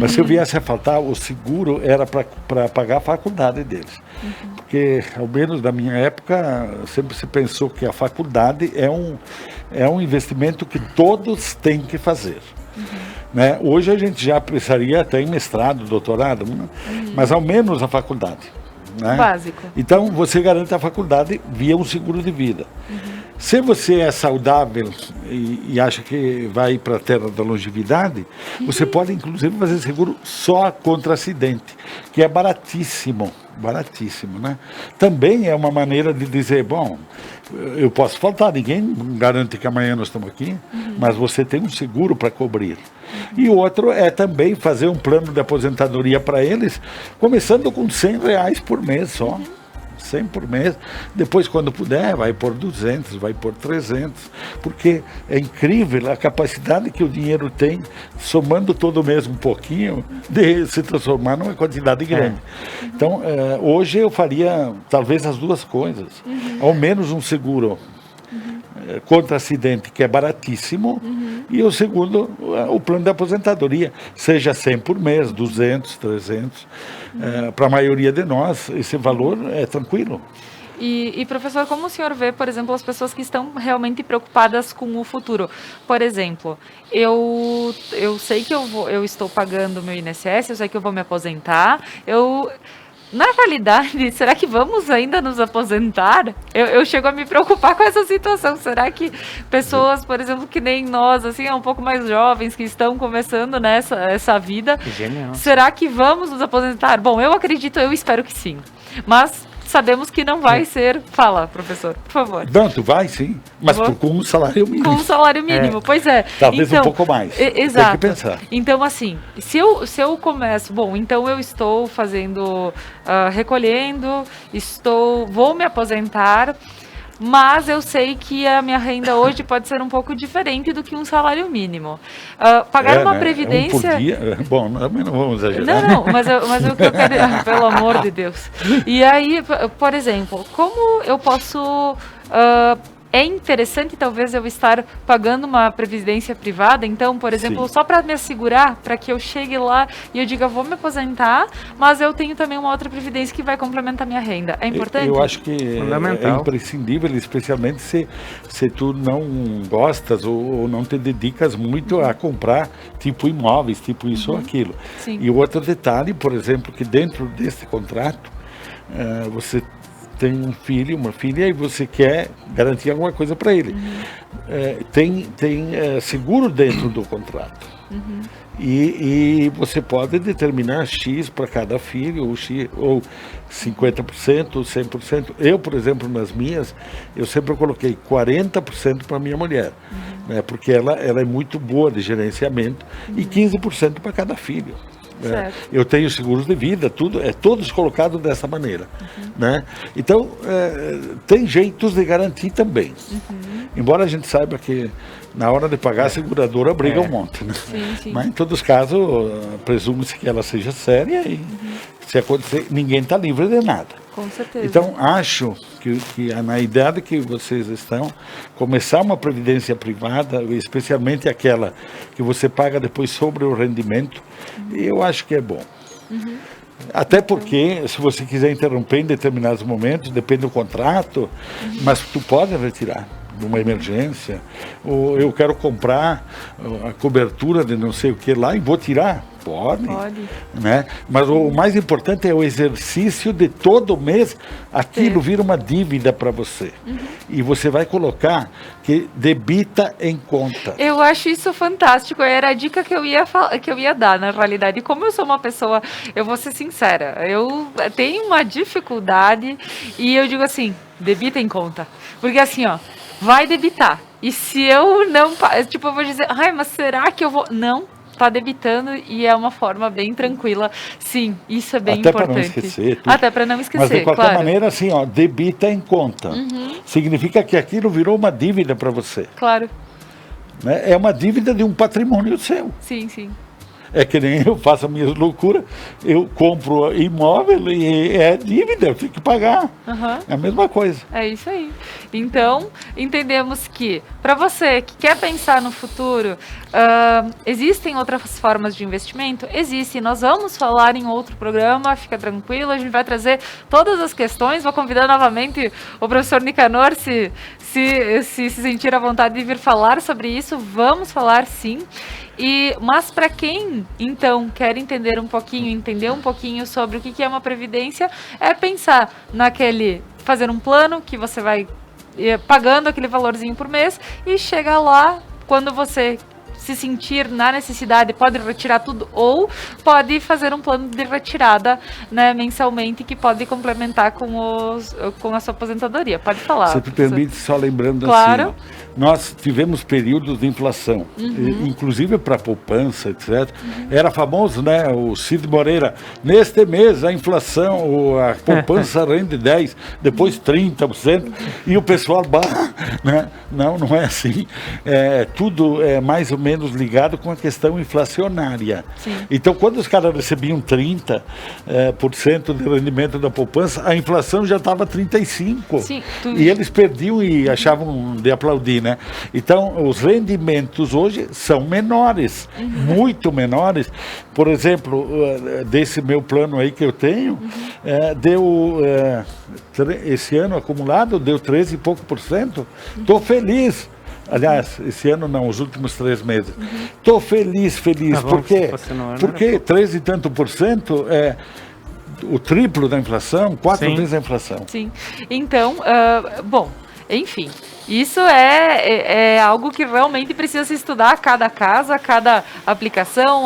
mas se eu viesse a faltar, o seguro era para pagar a faculdade deles. Porque, ao menos na minha época, sempre se pensou que a faculdade é um investimento que todos têm que fazer. Né? Hoje a gente já precisaria até em mestrado, doutorado, mas ao menos a faculdade. Né? Básico. Então, você garante a faculdade via um seguro de vida. Se você é saudável e acha que vai para a terra da longevidade, você pode, inclusive, fazer seguro só contra acidente, que é baratíssimo, né? Também é uma maneira de dizer, bom, eu posso faltar, ninguém garante que amanhã nós estamos aqui, mas você tem um seguro para cobrir. E o outro é também fazer um plano de aposentadoria para eles, começando com R$100 por mês só. 100 por mês, depois quando puder vai por 200, vai por 300, porque é incrível a capacidade que o dinheiro tem, somando todo mês um pouquinho, de se transformar numa quantidade grande. Então, hoje eu faria talvez as duas coisas, ao menos um seguro contra acidente, que é baratíssimo, e o segundo, o plano de aposentadoria, seja 100 por mês, 200, 300, para a maioria de nós, esse valor é tranquilo. E, professor, como o senhor vê, por exemplo, as pessoas que estão realmente preocupadas com o futuro? Por exemplo, eu sei que eu estou pagando o meu INSS, eu sei que eu vou me aposentar, na realidade, será que vamos ainda nos aposentar? Eu chego a me preocupar com essa situação. Será que pessoas, por exemplo, que nem nós, assim, um pouco mais jovens, que estão começando essa vida, Genial. Será que vamos nos aposentar? Bom, eu espero que sim. Mas sabemos que não vai ser... Fala, professor, por favor. Não, tu vai sim, mas com um salário mínimo. Com um salário mínimo, pois é. Talvez um pouco mais. Exato. Tem que pensar. Então, assim, se eu começo... Bom, então eu estou fazendo... recolhendo, vou me aposentar... Mas eu sei que a minha renda hoje pode ser um pouco diferente do que um salário mínimo. Pagar uma previdência... Um por dia. Bom, não vamos exagerar. Não, mas o que eu quero... pelo amor de Deus. E aí, por exemplo, como eu posso... é interessante, talvez, eu estar pagando uma previdência privada, então, por exemplo, só para me assegurar, para que eu chegue lá e eu diga, vou me aposentar, mas eu tenho também uma outra previdência que vai complementar a minha renda. É importante? Eu acho que é imprescindível, especialmente se tu não gostas ou não te dedicas muito a comprar tipo imóveis, tipo isso ou aquilo. Sim. E o outro detalhe, por exemplo, que dentro desse contrato, você tem um filho, uma filha, e você quer garantir alguma coisa para ele. Tem seguro dentro do contrato. E você pode determinar X para cada filho, ou 50%, ou 100%. Eu, por exemplo, nas minhas, eu sempre coloquei 40% para minha mulher, né, porque ela é muito boa de gerenciamento, e 15% para cada filho. Eu tenho seguros de vida, todos colocados dessa maneira. Né? Então, tem jeitos de garantir também. Embora a gente saiba que na hora de pagar a seguradora briga um monte. Né? Sim. Mas em todos os casos, presume-se que ela seja séria e se acontecer, ninguém está livre de nada. Com certeza. Então, acho que na idade que vocês estão, começar uma previdência privada, especialmente aquela que você paga depois sobre o rendimento, eu acho que é bom. Até porque, se você quiser interromper em determinados momentos, depende do contrato, mas tu pode retirar numa emergência, ou eu quero comprar a cobertura de não sei o que lá e vou tirar. Pode. Né? Mas o mais importante é o exercício de todo mês, aquilo vira uma dívida para você. E você vai colocar que debita em conta. Eu acho isso fantástico, era a dica que eu ia dar, na realidade. E como eu sou uma pessoa, eu vou ser sincera, eu tenho uma dificuldade e eu digo assim, debita em conta. Porque assim, ó, vai debitar. E se eu não, tipo, eu vou dizer, ai, mas será que eu vou... Não. Tá debitando e é uma forma bem tranquila. Sim, isso é bem importante. Até para não esquecer. Até para não esquecer, mas de qualquer claro. maneira, assim, ó, debita em conta. Significa que aquilo virou uma dívida para você. Claro. Né? É uma dívida de um patrimônio seu. Sim, sim. É que nem eu faço as minhas loucuras, eu compro imóvel e é dívida, eu tenho que pagar. É a mesma coisa. É isso aí. Então, entendemos que, para você que quer pensar no futuro, existem outras formas de investimento? Existem. Nós vamos falar em outro programa, fica tranquilo, a gente vai trazer todas as questões. Vou convidar novamente o professor Nicanor, se sentir à vontade de vir falar sobre isso, vamos falar sim. Mas para quem, então, quer entender um pouquinho sobre o que é uma previdência, é pensar fazer um plano que você vai pagando aquele valorzinho por mês e chega lá, quando você se sentir na necessidade, pode retirar tudo ou pode fazer um plano de retirada, né, mensalmente, que pode complementar com a sua aposentadoria. Pode falar. Se tu permite, só lembrando claro. Assim, nós tivemos períodos de inflação, inclusive para poupança, etc. Era famoso, né, o Cid Moreira, neste mês a inflação, a poupança rende 10%, depois 30%, e o pessoal, né? Não é assim. Tudo é mais ou menos ligado com a questão inflacionária. Sim. Então, quando os caras recebiam 30% de rendimento da poupança, a inflação já estava 35%. Sim, e eles perdiam e achavam de aplaudir, né? Então, os rendimentos hoje são menores, muito menores. Por exemplo, desse meu plano aí que eu tenho, esse ano acumulado deu 13 e pouco por cento. Estou feliz. Aliás, esse ano não, os últimos 3 meses. Estou feliz. Por quê? Porque 13 e tanto por cento é o triplo da inflação, 4 vezes a inflação. Sim. Então, bom, enfim, isso é algo que realmente precisa se estudar a cada caso, a cada aplicação,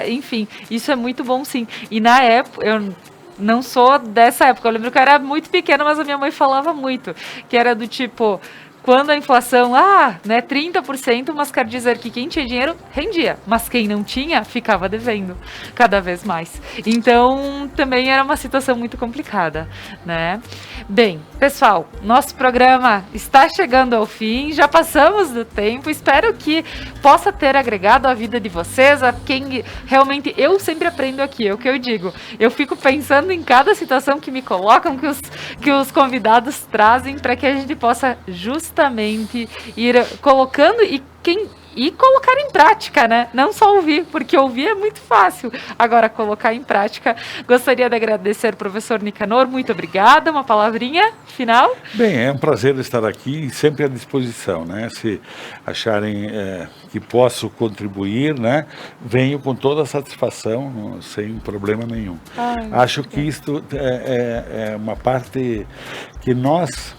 enfim, isso é muito bom sim. E na época, eu não sou dessa época, eu lembro que eu era muito pequena, mas a minha mãe falava muito, que era do tipo... Quando a inflação, 30%, mas quer dizer que quem tinha dinheiro rendia, mas quem não tinha ficava devendo cada vez mais. Então, também era uma situação muito complicada, né? Bem, pessoal, nosso programa está chegando ao fim, já passamos do tempo, espero que possa ter agregado a vida de vocês, a quem realmente, eu sempre aprendo aqui, é o que eu digo, eu fico pensando em cada situação que me colocam, que os convidados trazem, para que a gente possa justamente ir colocando e colocar em prática, né? Não só ouvir, porque ouvir é muito fácil. Agora, colocar em prática. Gostaria de agradecer ao professor Nicanor. Muito obrigada. Uma palavrinha final? Bem, é um prazer estar aqui, sempre à disposição, né? Se acharem que posso contribuir, né? Venho com toda a satisfação, sem problema nenhum. Acho que isto é uma parte que nós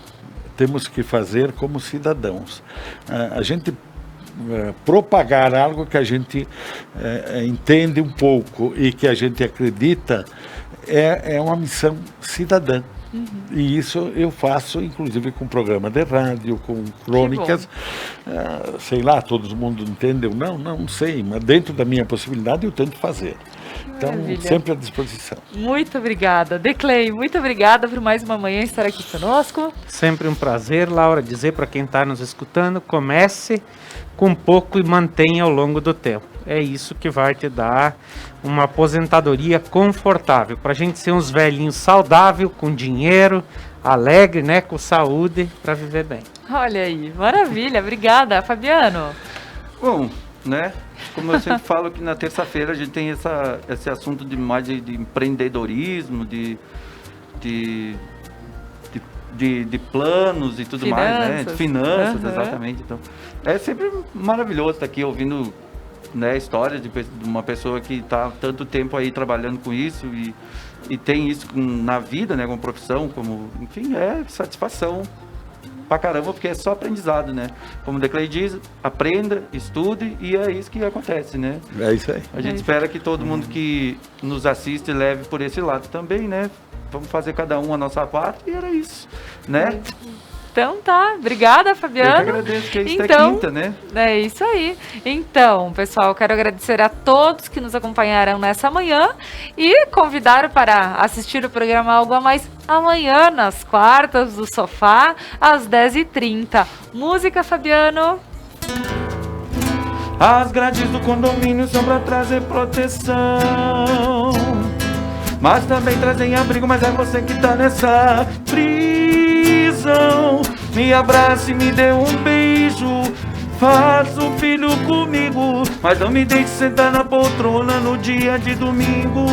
temos que fazer como cidadãos. A gente propagar algo que a gente entende um pouco e que a gente acredita é uma missão cidadã. E isso eu faço, inclusive, com programa de rádio, com crônicas, sei lá, todo mundo entende ou não sei, mas dentro da minha possibilidade eu tento fazer. Então, Maravilha. sempre à disposição. Muito obrigada. Declei, muito obrigada por mais uma manhã estar aqui conosco. Sempre um prazer, Laura, dizer para quem está nos escutando, comece com pouco e mantenha ao longo do tempo. É isso que vai te dar uma aposentadoria confortável, para a gente ser uns velhinhos saudáveis, com dinheiro, alegre, né, com saúde, para viver bem. Olha aí, maravilha. Obrigada, Fabiano. Bom, né? Como eu sempre falo que na terça-feira a gente tem esse assunto de empreendedorismo, de planos e tudo mais, né? De finanças, exatamente. Então, é sempre maravilhoso estar aqui ouvindo, né, histórias de uma pessoa que está há tanto tempo aí trabalhando com isso e tem isso na vida, né, como profissão, como, enfim, é satisfação pra caramba, porque é só aprendizado, né? Como o Declei diz, aprenda, estude e é isso que acontece, né? É isso aí. A gente espera que todo mundo que nos assiste leve por esse lado também, né? Vamos fazer cada um a nossa parte e era isso, né? Então tá, obrigada, Fabiano. Eu que agradeço, que isso é quinta, né? É isso aí. Então, pessoal, quero agradecer a todos que nos acompanharam nessa manhã e convidar para assistir o programa Algo a Mais amanhã, nas quartas do sofá, às 10h30. Música, Fabiano. As grades do condomínio são pra trazer proteção, mas também trazem abrigo, mas é você que tá nessa prisão. Me abrace e me dê um beijo, faça um filho comigo, mas não me deixe sentar na poltrona no dia de domingo,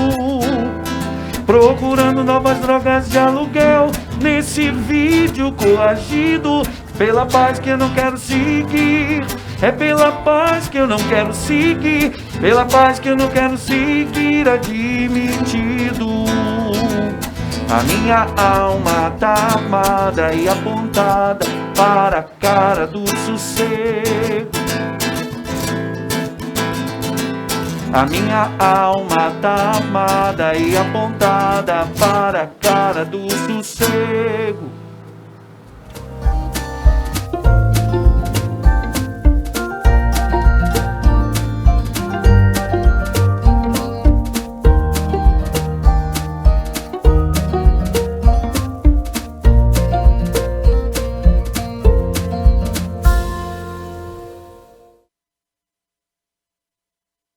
procurando novas drogas de aluguel nesse vídeo coagido. Pela paz que eu não quero seguir, é pela paz que eu não quero seguir, pela paz que eu não quero seguir admitido. A minha alma tá armada e apontada para a cara do sossego. A minha alma tá armada e apontada para a cara do sossego.